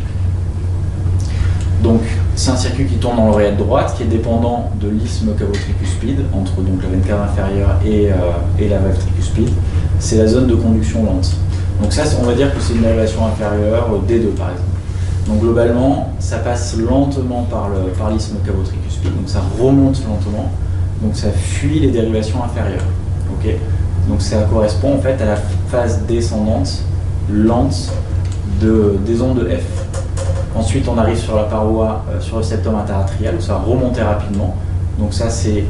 S1: Donc, c'est un circuit qui tourne dans l'oreillette droite, qui est dépendant de l'isthme cavo-tricuspide, entre donc, la veine cave inférieure et la valve tricuspide. C'est la zone de conduction lente. Donc ça, on va dire que c'est une dérivation inférieure, D2 par exemple. Donc globalement, ça passe lentement par l'isthme cavo-tricuspide, donc ça remonte lentement, donc ça fuit les dérivations inférieures. Okay, donc ça correspond en fait à la phase descendante, lente des ondes de F. Ensuite, on arrive sur la paroi, sur le septum interatrial, où ça va remonter rapidement. Donc ça, c'est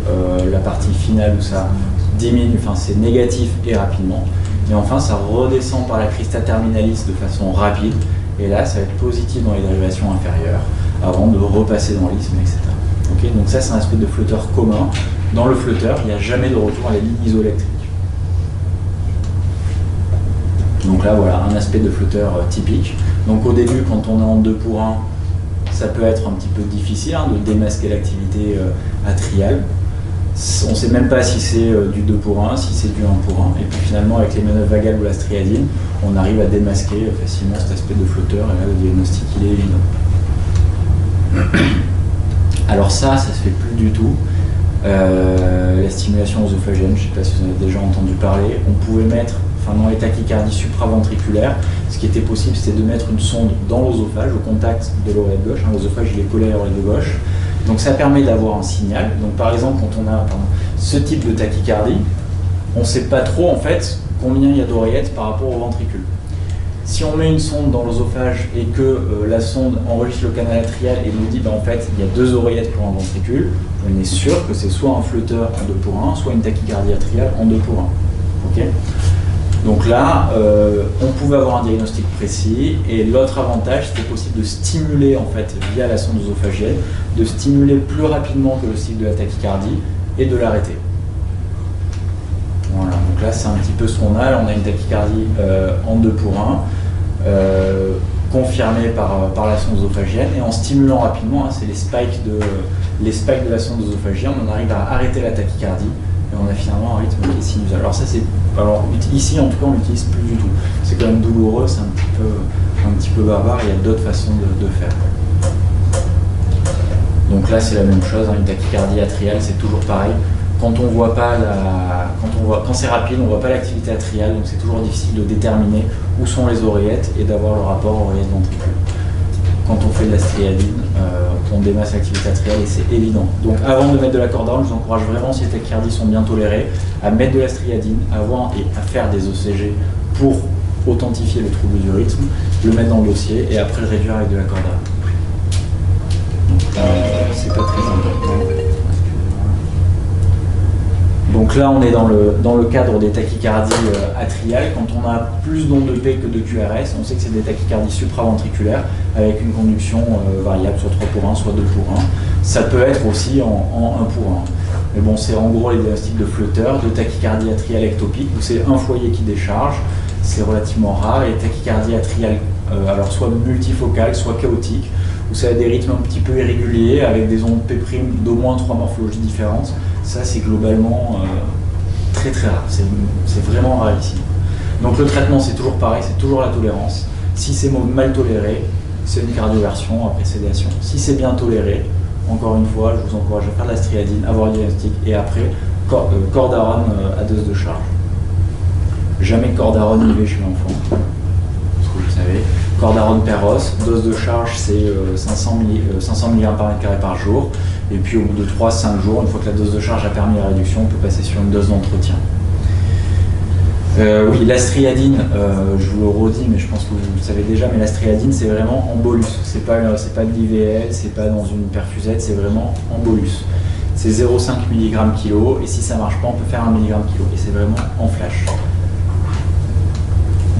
S1: la partie finale où ça diminue, enfin c'est négatif et rapidement. Et enfin, ça redescend par la crista terminalis de façon rapide. Et là, ça va être positif dans les dérivations inférieures, avant de repasser dans l'isthme, etc. Okay, donc ça, c'est un aspect de flotteur commun. Dans le flotteur, il n'y a jamais de retour à la ligne isoélectrique. Donc là, voilà, un aspect de flotteur typique. Donc au début, quand on est en 2 pour 1, ça peut être un petit peu difficile hein, de démasquer l'activité atriale. On ne sait même pas si c'est du 2 pour 1, si c'est du 1 pour 1. Et puis finalement, avec les manœuvres vagales ou la striadine, on arrive à démasquer facilement cet aspect de flotteur. Et là, le diagnostic, il est évident. Alors ça se fait plus du tout. La stimulation œsophagienne, je ne sais pas si vous en avez déjà entendu parler. On pouvait mettre, dans les tachycardies supraventriculaires, ce qui était possible, c'était de mettre une sonde dans l'œsophage, au contact de l'oreille gauche. L'œsophage, il est collé à l'oreille gauche. Donc ça permet d'avoir un signal. Donc par exemple, quand on a ce type de tachycardie, on ne sait pas trop en fait combien il y a d'oreillettes par rapport au ventricule. Si on met une sonde dans l'œsophage et que la sonde enregistre le canal atrial et nous dit en fait il y a 2 oreillettes pour un ventricule, on est sûr que c'est soit un flotteur en 2 pour 1, soit une tachycardie atriale en 2 pour 1. Okay, donc là, on pouvait avoir un diagnostic précis, et l'autre avantage, c'était possible de stimuler en fait via la sonde œsophagienne, de stimuler plus rapidement que le cycle de la tachycardie et de l'arrêter. Voilà, donc là c'est un petit peu ce qu'on a. Là, on a une tachycardie en 2 pour 1, confirmée par la sonde œsophagienne, et en stimulant rapidement, hein, c'est les spikes de la sonde œsophagienne, on arrive à arrêter la tachycardie. Et on a finalement un rythme qui est sinusal. Alors ça ici en tout cas on l'utilise plus du tout. C'est quand même douloureux, c'est un petit peu barbare, il y a d'autres façons de faire. Donc là c'est la même chose, hein, une tachycardie atriale, c'est toujours pareil. Quand on voit pas quand c'est rapide, on voit pas l'activité atriale, donc c'est toujours difficile de déterminer où sont les oreillettes et d'avoir le rapport oreillette-ventricule. Quand on fait de la striadine, on démasse l'activité atriale et c'est évident. Donc avant de mettre de la cordone, je vous encourage vraiment, si les tachycardies sont bien tolérées, à mettre de la striadine avant et à faire des ECG pour authentifier le trouble du rythme, le mettre dans le dossier et après le réduire avec de la cordone. Donc c'est pas très important. Donc là, on est dans le cadre des tachycardies atriales. Quand on a plus d'ondes de P que de QRS, on sait que c'est des tachycardies supraventriculaires avec une conduction variable, soit 3 pour 1, soit 2 pour 1. Ça peut être aussi en 1 pour 1. Mais bon, c'est en gros les diagnostics de flotteur, de tachycardie atriale ectopique, où c'est un foyer qui décharge. C'est relativement rare. Et tachycardie atriale, alors soit multifocale, soit chaotique, où ça a des rythmes un petit peu irréguliers avec des ondes P' d'au moins 3 morphologies différentes. Ça, c'est globalement très très rare. C'est vraiment rarissime. Donc le traitement, c'est toujours pareil, c'est toujours la tolérance. Si c'est mal toléré, c'est une cardioversion après sédation. Si c'est bien toléré, encore une fois, je vous encourage à faire de la striadine, avoir le diagnostic et après, cordarone à dose de charge. Jamais cordarone IV chez l'enfant, ce que vous savez. Cordarone Perros, dose de charge c'est 500 mg par mètre carré par jour. Et puis au bout de 3-5 jours, une fois que la dose de charge a permis la réduction, on peut passer sur une dose d'entretien. Oui, la striadine, je vous le redis, mais je pense que vous le savez déjà, mais la striadine c'est vraiment en bolus. C'est pas de l'IVL, c'est pas dans une perfusette, c'est vraiment en bolus. C'est 0,5 mg kg, et si ça marche pas, on peut faire 1 mg kg. Et c'est vraiment en flash.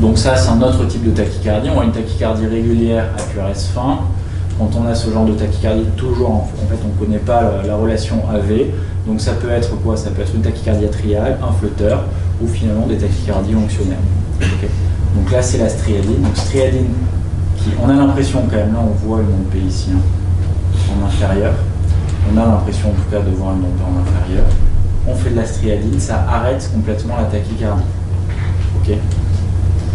S1: Donc ça, c'est un autre type de tachycardie. On a une tachycardie régulière à QRS fin. Quand on a ce genre de tachycardie, toujours, en fait, on ne connaît pas la relation AV. Donc ça peut être quoi? Ça peut être une tachycardie atriale, un flotteur, ou finalement des tachycardies onctionnaires. Okay. Donc là, c'est la striadine. Donc striadine, on a l'impression quand même, là on voit le nom de P ici, hein, en inférieur. On a l'impression en tout cas de voir le nom de P en inférieur. On fait de la striadine, ça arrête complètement la tachycardie. Okay.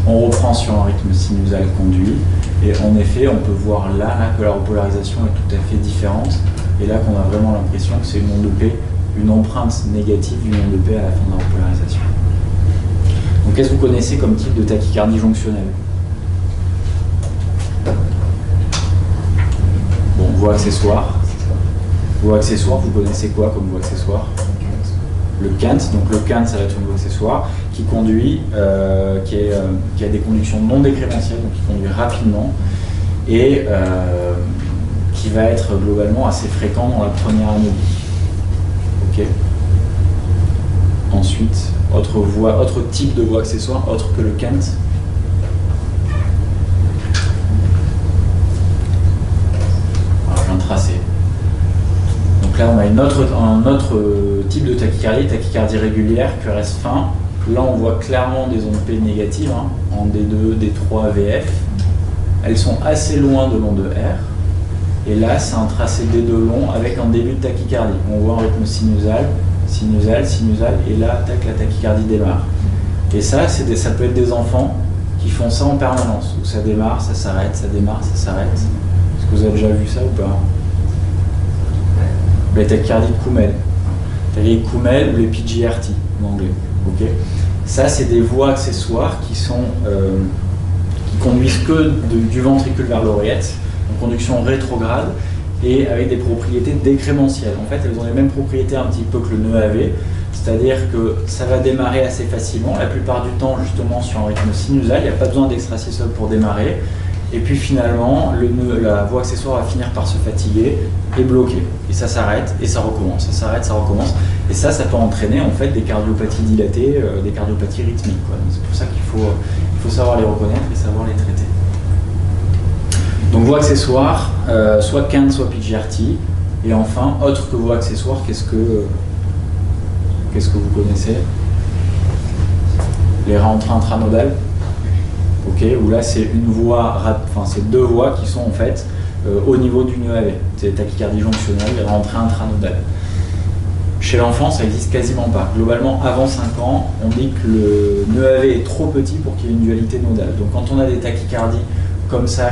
S1: On reprend sur un rythme sinusal conduit et en effet on peut voir là que la repolarisation est tout à fait différente et là qu'on a vraiment l'impression que c'est une onde de P, une empreinte négative d'une onde de P à la fin de la repolarisation. Donc qu'est-ce que vous connaissez comme type de tachycardie jonctionnelle? Bon, voie accessoire. Voie accessoire, vous connaissez quoi comme voie accessoire? Le cant, donc le cant ça va être une voie accessoire qui conduit, qui a des conductions non décrémentielles, donc qui conduit rapidement et qui va être globalement assez fréquent dans la première année. Ok. Ensuite, autre type de voie accessoire, autre que le cant. Un tracé. Donc là, on a un autre type de tachycardie régulière, QRS fin. Là, on voit clairement des ondes P négatives, hein, en D2, D3, VF. Elles sont assez loin de l'onde R. Et là, c'est un tracé D2 long avec un début de tachycardie. On voit un rythme sinusal, sinusal, sinusal, et là, tac, la tachycardie démarre. Et ça, ça peut être des enfants qui font ça en permanence, où ça démarre, ça s'arrête, ça démarre, ça s'arrête. Est-ce que vous avez déjà vu ça ou pas? La tachycardie de Koumel. Les Koumel ou les PGRT en anglais. Okay. Ça, c'est des voies accessoires qui conduisent que du ventricule vers l'oreillette, en conduction rétrograde et avec des propriétés décrémentielles. En fait, elles ont les mêmes propriétés un petit peu que le nœud AV, c'est-à-dire que ça va démarrer assez facilement, la plupart du temps justement sur un rythme sinusal, il n'y a pas besoin d'extrasystole pour démarrer. Et puis finalement, la voie accessoire va finir par se fatiguer et bloquer. Et ça s'arrête et ça recommence, ça s'arrête, ça recommence. Et ça peut entraîner en fait des cardiopathies dilatées, des cardiopathies rythmiques. C'est pour ça qu'il faut savoir les reconnaître et savoir les traiter. Donc voie accessoire, soit cant, soit PGRT. Et enfin, autre que voie accessoire, qu'est-ce que vous connaissez? Les rentrées intranodales. Ok, où là c'est une voie, c'est deux voies qui sont en fait au niveau du nœud AV. C'est tachycardie jonctionnelle et rentrée intranodale. Chez l'enfant, ça n'existe quasiment pas. Globalement, avant 5 ans, on dit que le nœud AV est trop petit pour qu'il y ait une dualité nodale. Donc quand on a des tachycardies comme ça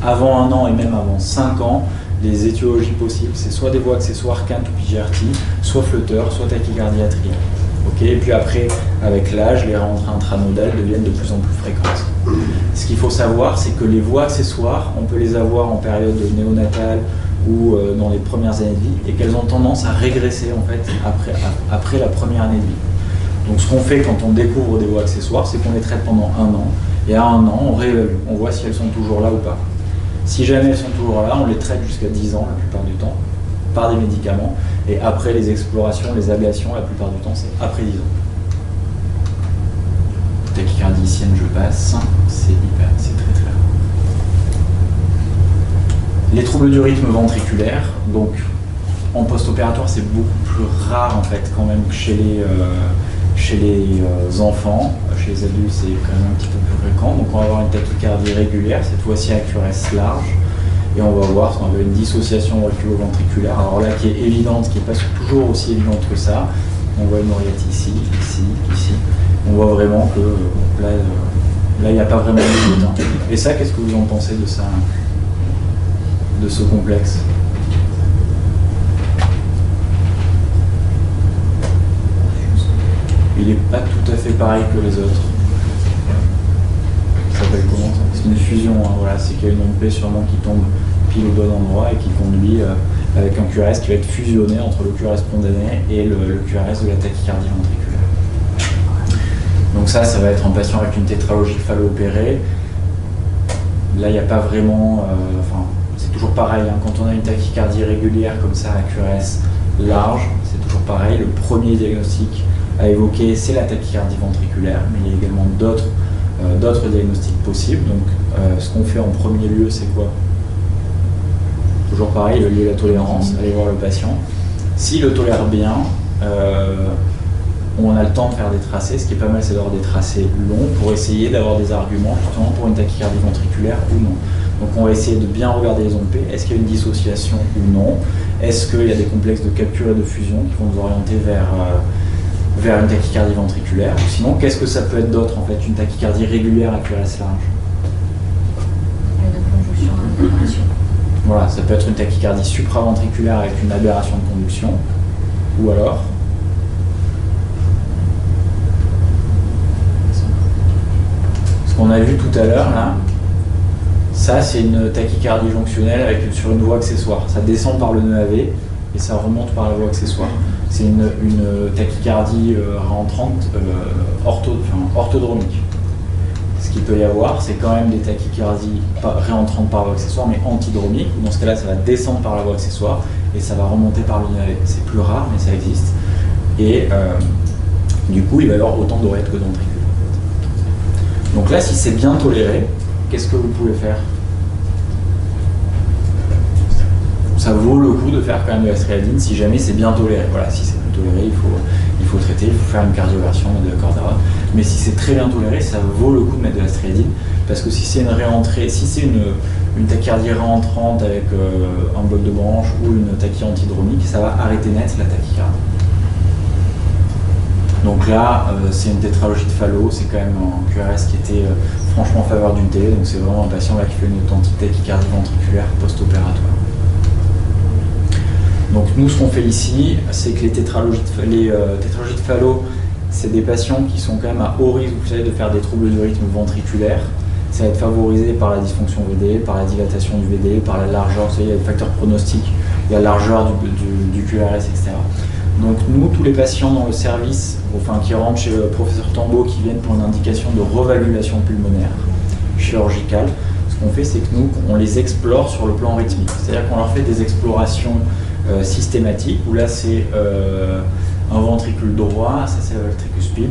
S1: avant 1 an et même avant 5 ans, les étiologies possibles, c'est soit des voies accessoires cant ou PGRT, soit flotteur, soit tachycardie atriale. Okay, et puis après, avec l'âge, les rentrées intranodales deviennent de plus en plus fréquentes. Ce qu'il faut savoir, c'est que les voies accessoires, on peut les avoir en période néonatale ou dans les premières années de vie, et qu'elles ont tendance à régresser en fait après la première année de vie. Donc ce qu'on fait quand on découvre des voies accessoires, c'est qu'on les traite pendant 1 an, et à 1 an, on réévalue, on voit si elles sont toujours là ou pas. Si jamais elles sont toujours là, on les traite jusqu'à 10 ans la plupart du temps, par des médicaments, et après les explorations, les ablations, la plupart du temps, c'est après 10 ans. Tachycardie ici, je passe, c'est très très rare. Les troubles du rythme ventriculaire, donc en post-opératoire, c'est beaucoup plus rare en fait quand même que chez les enfants. Chez les adultes, c'est quand même un petit peu plus fréquent. Donc on va avoir une tachycardie régulière, cette fois-ci à QRS large, et on va voir ce qu'on appelle une dissociation auriculo-ventriculaire. Alors là, qui est évidente, qui n'est pas toujours aussi évidente que ça. On voit une oreillette ici, ici, ici. On voit vraiment que là, il n'y a pas vraiment de doute. Hein. Et ça, qu'est-ce que vous en pensez de ça, de ce complexe? Il n'est pas tout à fait pareil que les autres. Ça s'appelle comment ça? C'est une fusion, hein, voilà. C'est qu'il y a une onde P sûrement qui tombe pile au bon endroit et qui conduit avec un QRS qui va être fusionné entre le QRS spontané et le QRS de la tachycardie ventriculaire. Donc ça va être un patient avec une tétralogie phallo-opérée. Là, il n'y a pas vraiment... c'est toujours pareil, hein, quand on a une tachycardie régulière comme ça à QRS large, c'est toujours pareil. Le premier diagnostic à évoquer, c'est la tachycardie ventriculaire, mais il y a également d'autres diagnostics possibles. Donc ce qu'on fait en premier lieu, c'est quoi? Toujours pareil, le lieu de la tolérance, aller voir le patient. S'il le tolère bien, on a le temps de faire des tracés. Ce qui est pas mal, c'est d'avoir des tracés longs pour essayer d'avoir des arguments justement pour une tachycardie ventriculaire ou non. Donc on va essayer de bien regarder les ondes P. Est-ce qu'il y a une dissociation ou non? Est-ce qu'il y a des complexes de capture et de fusion qui vont nous orienter vers une tachycardie ventriculaire? Ou sinon, qu'est-ce que ça peut être d'autre en fait? Une tachycardie régulière à QRS large. Voilà, ça peut être une tachycardie supraventriculaire avec une aberration de conduction. Ou alors ce qu'on a vu tout à l'heure là, ça c'est une tachycardie jonctionnelle sur une voie accessoire. Ça descend par le nœud AV et ça remonte par la voie accessoire. C'est une tachycardie réentrante orthodromique. Ce qu'il peut y avoir, c'est quand même des tachycardies réentrantes par voie accessoire, mais antidromiques. Dans ce cas-là, ça va descendre par la voie accessoire et ça va remonter par le nœud AV. C'est plus rare, mais ça existe. Et du coup, il va y avoir autant d'oreillettes que d'ventricules. Donc là, si c'est bien toléré, qu'est-ce que vous pouvez faire? Ça vaut le coup de faire quand même de la stréadine si jamais c'est bien toléré. Voilà, si c'est plus toléré, il faut traiter, il faut faire une cardioversion de Cordara. Mais si c'est très bien toléré, ça vaut le coup de mettre de la stréadine, parce que si c'est une réentrée, si c'est une tachycardie réentrante avec un bloc de branche ou une tachy antidromique, ça va arrêter net la tachycardie. Donc là, c'est une tétralogie de Fallot, c'est quand même un QRS qui était franchement en faveur d'une télé, donc c'est vraiment un patient là qui fait une authentique tachycardie ventriculaire post-opératoire. Donc nous, ce qu'on fait ici, c'est que les tétralogies de Fallot, c'est des patients qui sont quand même à haut risque, vous savez, de faire des troubles du rythme ventriculaire. Ça va être favorisé par la dysfonction VD, par la dilatation du VD, par la largeur, vous savez, il y a des facteurs pronostiques, il y a la largeur du QRS, etc. Donc nous, tous les patients dans le service, enfin qui rentrent chez le professeur Tambo, qui viennent pour une indication de revalvulation pulmonaire chirurgicale, ce qu'on fait, c'est que nous, on les explore sur le plan rythmique. C'est-à-dire qu'on leur fait des explorations systématiques, où là c'est un ventricule droit, ça c'est la valve tricuspide.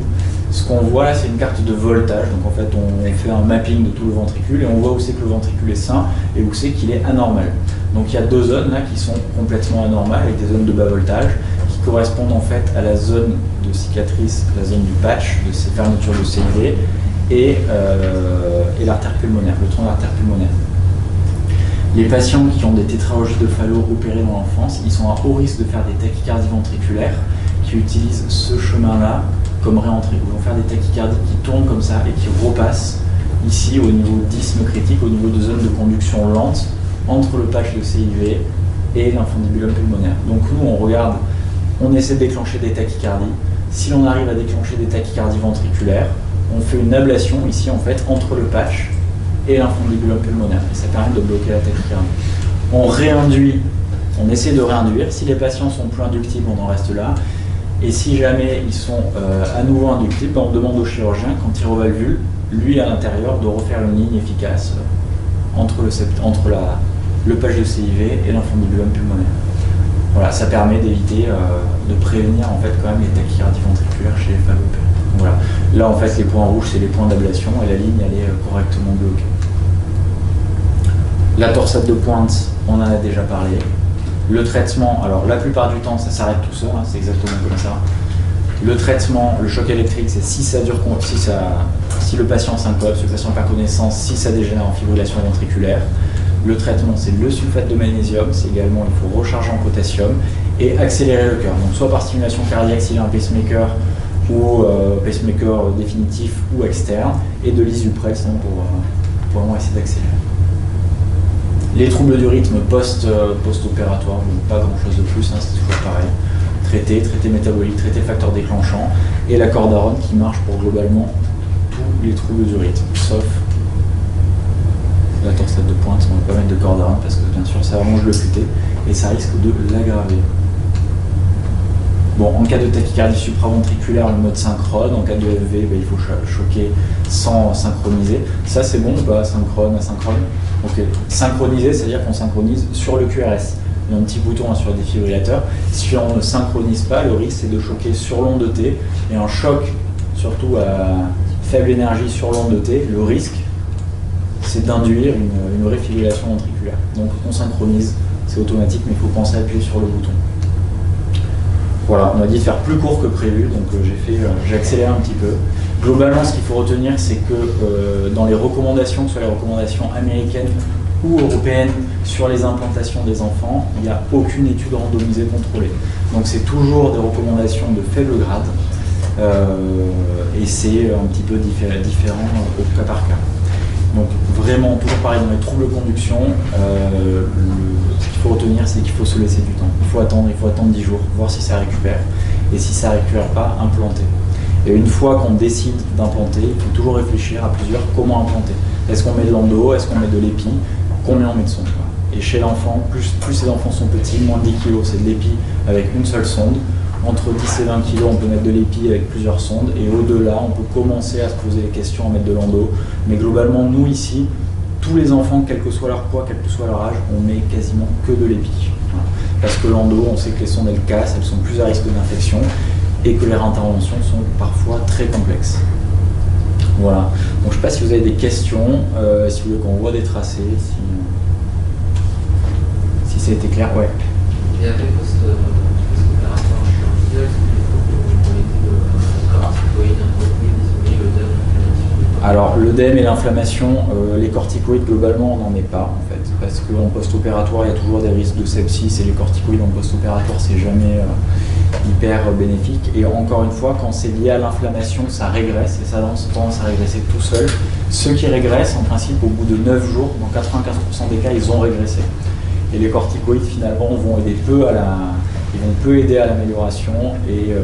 S1: Ce qu'on voit là, c'est une carte de voltage, donc en fait on fait un mapping de tout le ventricule et on voit où c'est que le ventricule est sain et où c'est qu'il est anormal. Donc il y a deux zones là qui sont complètement anormales, avec des zones de bas voltage, qui correspondent en fait à la zone de cicatrice, la zone du patch, de ces fermetures de CIV, et l'artère pulmonaire, le tronc d'artère pulmonaire. Les patients qui ont des tétralogies de Fallot opérées dans l'enfance, ils sont à haut risque de faire des tachycardies ventriculaires qui utilisent ce chemin-là comme réentrée. Ils vont faire des tachycardies qui tournent comme ça et qui repassent ici au niveau d'isthme critique, au niveau de zone de conduction lente entre le patch de CIV et l'infundibulum pulmonaire. Donc nous, on regarde, on essaie de déclencher des tachycardies. Si l'on arrive à déclencher des tachycardies ventriculaires, on fait une ablation ici en fait entre le patch et l'infundibulum pulmonaire, et ça permet de bloquer la tachycardie. On réinduit, on essaie de réinduire. Si les patients sont plus inductibles, on en reste là. Et si jamais ils sont à nouveau inductibles, ben on demande au chirurgien, quand il revalvule, lui à l'intérieur, de refaire une ligne efficace entre le patch de CIV et l'infundibulum pulmonaire. Voilà, ça permet d'éviter, de prévenir en fait quand même les tachycardies ventriculaires chez les femmes opérées. Voilà. Là en fait les points rouges c'est les points d'ablation et la ligne elle est correctement bloquée. La torsade de pointe, on en a déjà parlé. Le traitement, alors la plupart du temps ça s'arrête tout seul, hein, c'est exactement comme ça. Le traitement, le choc électrique, c'est si le patient syncope, si le patient n'a pas connaissance, si ça dégénère en fibrillation ventriculaire. Le traitement, c'est le sulfate de magnésium, c'est également, il faut recharger en potassium et accélérer le cœur. Donc soit par stimulation cardiaque s'il y a un pacemaker ou pacemaker définitif ou externe, et de l'isuprel pour vraiment essayer d'accélérer. Les troubles du rythme post-opératoire, pas grand chose de plus, hein, c'est toujours pareil. Traité métabolique, traité facteur déclenchant, et la cordarone qui marche pour globalement tous les troubles du rythme, sauf la torsade de pointe. On ne va pas mettre de cordarone parce que bien sûr ça allonge le QT et ça risque de l'aggraver. Bon, en cas de tachycardie supraventriculaire, le mode synchrone. En cas de FV, il faut choquer sans synchroniser. Ça c'est bon ou pas? Synchrone, asynchrone? Ok. Synchroniser, c'est-à-dire qu'on synchronise sur le QRS. Il y a un petit bouton sur le défibrillateur. Si on ne synchronise pas, le risque c'est de choquer sur l'onde T. Et un choc, surtout à faible énergie sur l'onde T, le risque c'est d'induire une vraie fibrillation ventriculaire. Donc on synchronise, c'est automatique, mais il faut penser à appuyer sur le bouton. Voilà, on m'a dit de faire plus court que prévu, donc j'ai accéléré un petit peu. Globalement, ce qu'il faut retenir, c'est que dans les recommandations, que ce soit les recommandations américaines ou européennes sur les implantations des enfants, il n'y a aucune étude randomisée contrôlée. Donc c'est toujours des recommandations de faible grade, et c'est un petit peu différent au cas par cas. Donc vraiment, toujours pareil, dans les troubles de conduction, ce qu'il faut retenir, c'est qu'il faut se laisser du temps. Il faut attendre 10 jours, voir si ça récupère. Et si ça ne récupère pas, implanter. Et une fois qu'on décide d'implanter, il faut toujours réfléchir à plusieurs comment implanter. Est-ce qu'on met de l'endo, est-ce qu'on met de l'épi, combien on met de sondes. Et chez l'enfant, plus ces enfants sont petits, moins de 10 kg, c'est de l'épi avec une seule sonde. Entre 10 et 20 kg, on peut mettre de l'épi avec plusieurs sondes, et au-delà, on peut commencer à se poser des questions, à mettre de l'endo. Mais globalement, nous ici, tous les enfants, quel que soit leur poids, quel que soit leur âge, on met quasiment que de l'épi. Voilà. Parce que l'endo, on sait que les sondes, elles cassent, elles sont plus à risque d'infection, et que les interventions sont parfois très complexes. Voilà. Donc je ne sais pas si vous avez des questions, si vous voulez qu'on voit des tracés, si ça a été clair, ouais.
S3: Et avec post-opératoire chirurgical,
S1: alors l'œdème et l'inflammation, les corticoïdes globalement on n'en met pas en fait, parce qu'en post-opératoire il y a toujours des risques de sepsis et les corticoïdes en post-opératoire c'est jamais hyper bénéfique. Et encore une fois, quand c'est lié à l'inflammation, ça régresse et ça a tendance à régresser tout seul. Ceux qui régressent, en principe, au bout de 9 jours, dans 95% des cas, ils ont régressé. Et les corticoïdes, finalement, vont aider ils vont peu aider à l'amélioration et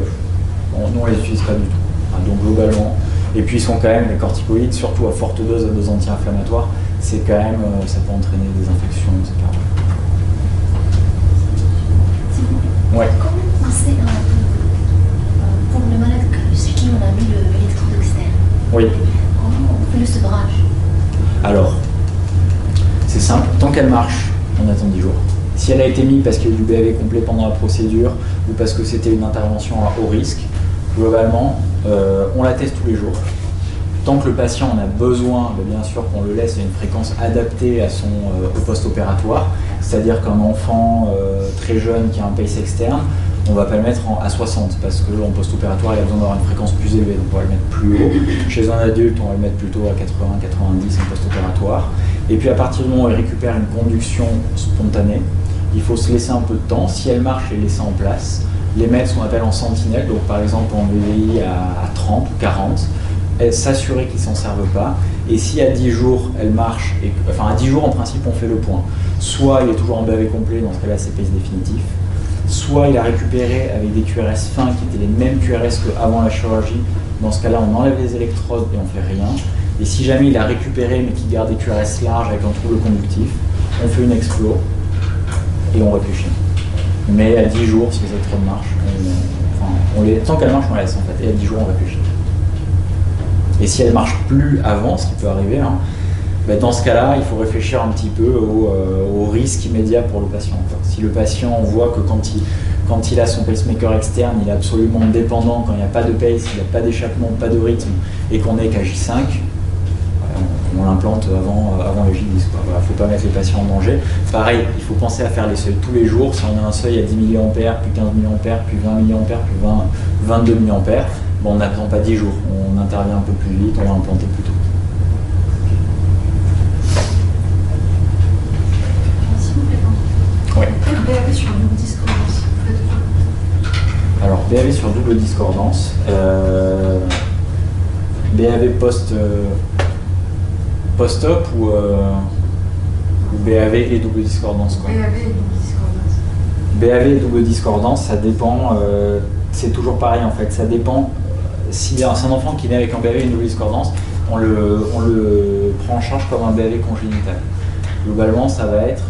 S1: nous, on les utilise pas du tout. Donc globalement, et puis ils sont quand même, les corticoïdes, surtout à forte dose, à dose anti-inflammatoire, c'est quand même, ça peut entraîner des infections, etc. Ouais.
S2: Comment penser pour le malade chez qui on a mis l'électrode externe?
S1: Oui.
S2: Comment on fait le sevrage?
S1: Alors, c'est simple, tant qu'elle marche, on attend 10 jours. Si elle a été mise parce qu'il y a eu du BAV complet pendant la procédure ou parce que c'était une intervention à haut risque, globalement, on la teste tous les jours. Tant que le patient en a besoin, bien sûr qu'on le laisse à une fréquence adaptée au post-opératoire, c'est-à-dire qu'un enfant très jeune qui a un pace externe, on ne va pas le mettre à 60 parce qu'en post-opératoire il a besoin d'avoir une fréquence plus élevée, donc on va le mettre plus haut. Chez un adulte, on va le mettre plutôt à 80-90 en post-opératoire. Et puis à partir du moment où elle récupère une conduction spontanée, il faut se laisser un peu de temps. Si elle marche, les laisser en place, les mettre ce qu'on appelle en sentinelle, donc par exemple en VVI à 30 ou 40, s'assurer qu'ils ne s'en servent pas. Et si à 10 jours elle marche, enfin à 10 jours en principe on fait le point. Soit il est toujours en BAV complet, dans ce cas-là c'est pace définitif, soit il a récupéré avec des QRS fins qui étaient les mêmes QRS qu'avant la chirurgie, dans ce cas-là on enlève les électrodes et on fait rien. Et si jamais il a récupéré mais qu'il garde des QRS larges avec un trouble conductif, on fait une explo et on réfléchit. Mais à 10 jours, si vous avez trop de marche, tant qu'elle marche, on la laisse en fait, et à 10 jours, on réfléchit. Et si elle ne marche plus avant, ce qui peut arriver, hein, ben dans ce cas-là, il faut réfléchir un petit peu au risque immédiat pour le patient. Si le patient, on voit que quand il a son pacemaker externe, il est absolument dépendant, quand il n'y a pas de pace, il n'y a pas d'échappement, pas de rythme, et qu'on est qu'à J5, on l'implante avant les J10. Il ne faut pas mettre les patients en danger. Pareil, il faut penser à faire les seuils tous les jours. Si on a un seuil à 10 mA, puis 15 mA, puis 20 mA, puis 22 mA, bon, on n'attend pas 10 jours. On intervient un peu plus vite, on va implanter plus tôt. Oui.
S2: BAV sur double discordance.
S1: Alors, BAV sur double discordance. BAV post-op ou BAV et double discordance quoi.
S2: BAV et double discordance.
S1: BAV et double discordance, ça dépend, c'est toujours pareil en fait, ça dépend. Si c'est un enfant qui naît avec un BAV et une double discordance, on le prend en charge comme un BAV congénital. Globalement, ça va être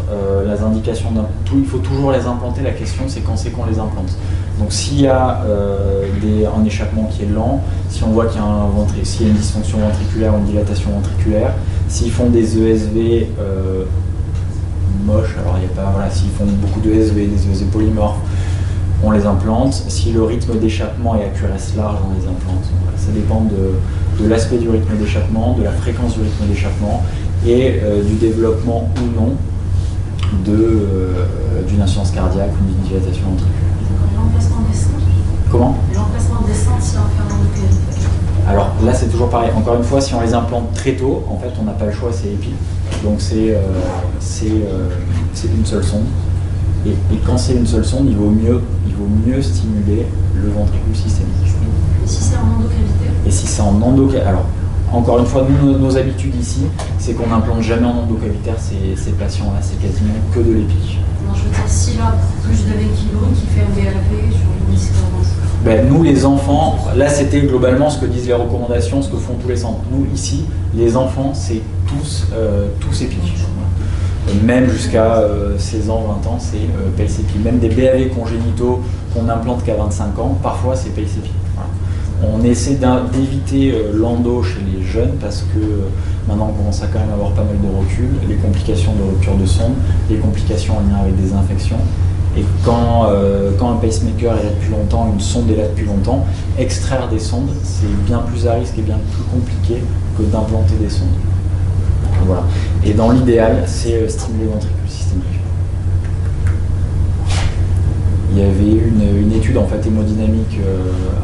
S1: les indications d'un tout. Il faut toujours les implanter. La question, c'est quand c'est qu'on les implante. Donc, s'il y a un échappement qui est lent, si on voit qu'il y a s'il y a une dysfonction ventriculaire ou une dilatation ventriculaire, s'ils font des ESV moches, alors il n'y a pas, voilà, s'ils font beaucoup de ESV, des ESV polymorphes, on les implante. Si le rythme d'échappement est à QRS large, on les implante. Voilà, ça dépend de l'aspect du rythme d'échappement, de la fréquence du rythme d'échappement et du développement ou non d'une insuffisance cardiaque ou d'une dilatation ventriculaire.
S2: L'emplacement des centres.
S1: Comment ?
S2: L'emplacement des centres, si on fait un endocavitaire.
S1: Alors là, c'est toujours pareil. Encore une fois, si on les implante très tôt, en fait, on n'a pas le choix, c'est épi. Donc c'est une seule sonde. Et quand c'est une seule sonde, il vaut mieux stimuler le ventricule systémique.
S2: Et si c'est en endocavitaire ?
S1: Et si c'est en endocavitaire, alors encore une fois, nos habitudes ici, c'est qu'on n'implante jamais en endocavitaire ces patients-là, c'est quasiment que de l'épi.
S2: Non, je veux dire, s'il a plus de 20 kg qui fait un BAV sur une discordance.
S1: Ben, nous, les enfants, là c'était globalement ce que disent les recommandations, ce que font tous les centres. Nous, ici, les enfants, c'est tous épi. Même jusqu'à 16 ans, 20 ans, c'est PACE-EPI. Même des BAV congénitaux qu'on implante qu'à 25 ans, parfois c'est PACE-EPI. Voilà. On essaie d'éviter l'endo chez les jeunes parce que maintenant on commence à quand même avoir pas mal de recul, les complications de rupture de sonde, les complications en lien avec des infections. Et quand un pacemaker est là depuis longtemps, une sonde est là depuis longtemps, extraire des sondes, c'est bien plus à risque et bien plus compliqué que d'implanter des sondes. Voilà. Et dans l'idéal, c'est stimuler le ventricule systémique. Il y avait une étude en fait hémodynamique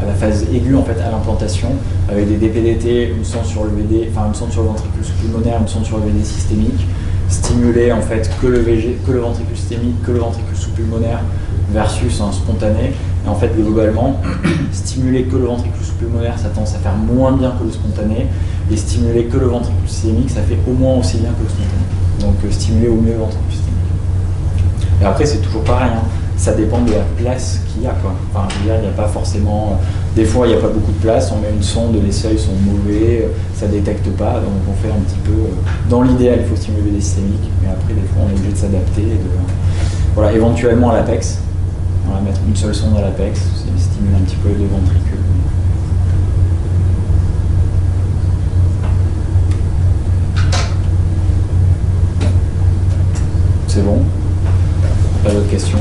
S1: à la phase aiguë en fait à l'implantation avec des DPDT, une sonde sur le VD, enfin une sonde sur le ventricule sous-pulmonaire, une sonde sur le VD systémique, stimuler en fait que le ventricule systémique, que le ventricule sous-pulmonaire versus un spontané. Et en fait globalement, stimuler que le ventricule sous-pulmonaire, ça tend à faire moins bien que le spontané, et stimuler que le ventricule systémique, ça fait au moins aussi bien que le spontané. Donc stimuler au mieux le ventricule systémique. Et après c'est toujours pareil, hein. Ça dépend de la place qu'il y a, quoi. Enfin, je veux dire, il n'y a pas forcément. Des fois, il n'y a pas beaucoup de place, on met une sonde, les seuils sont mauvais, ça ne détecte pas, donc on fait un petit peu. Dans l'idéal, il faut stimuler des systémiques, mais après, des fois, on est obligé de s'adapter. Voilà, éventuellement à l'apex, on va mettre une seule sonde à l'apex, c'est stimuler un petit peu les ventricules. C'est bon ? Pas d'autres questions ?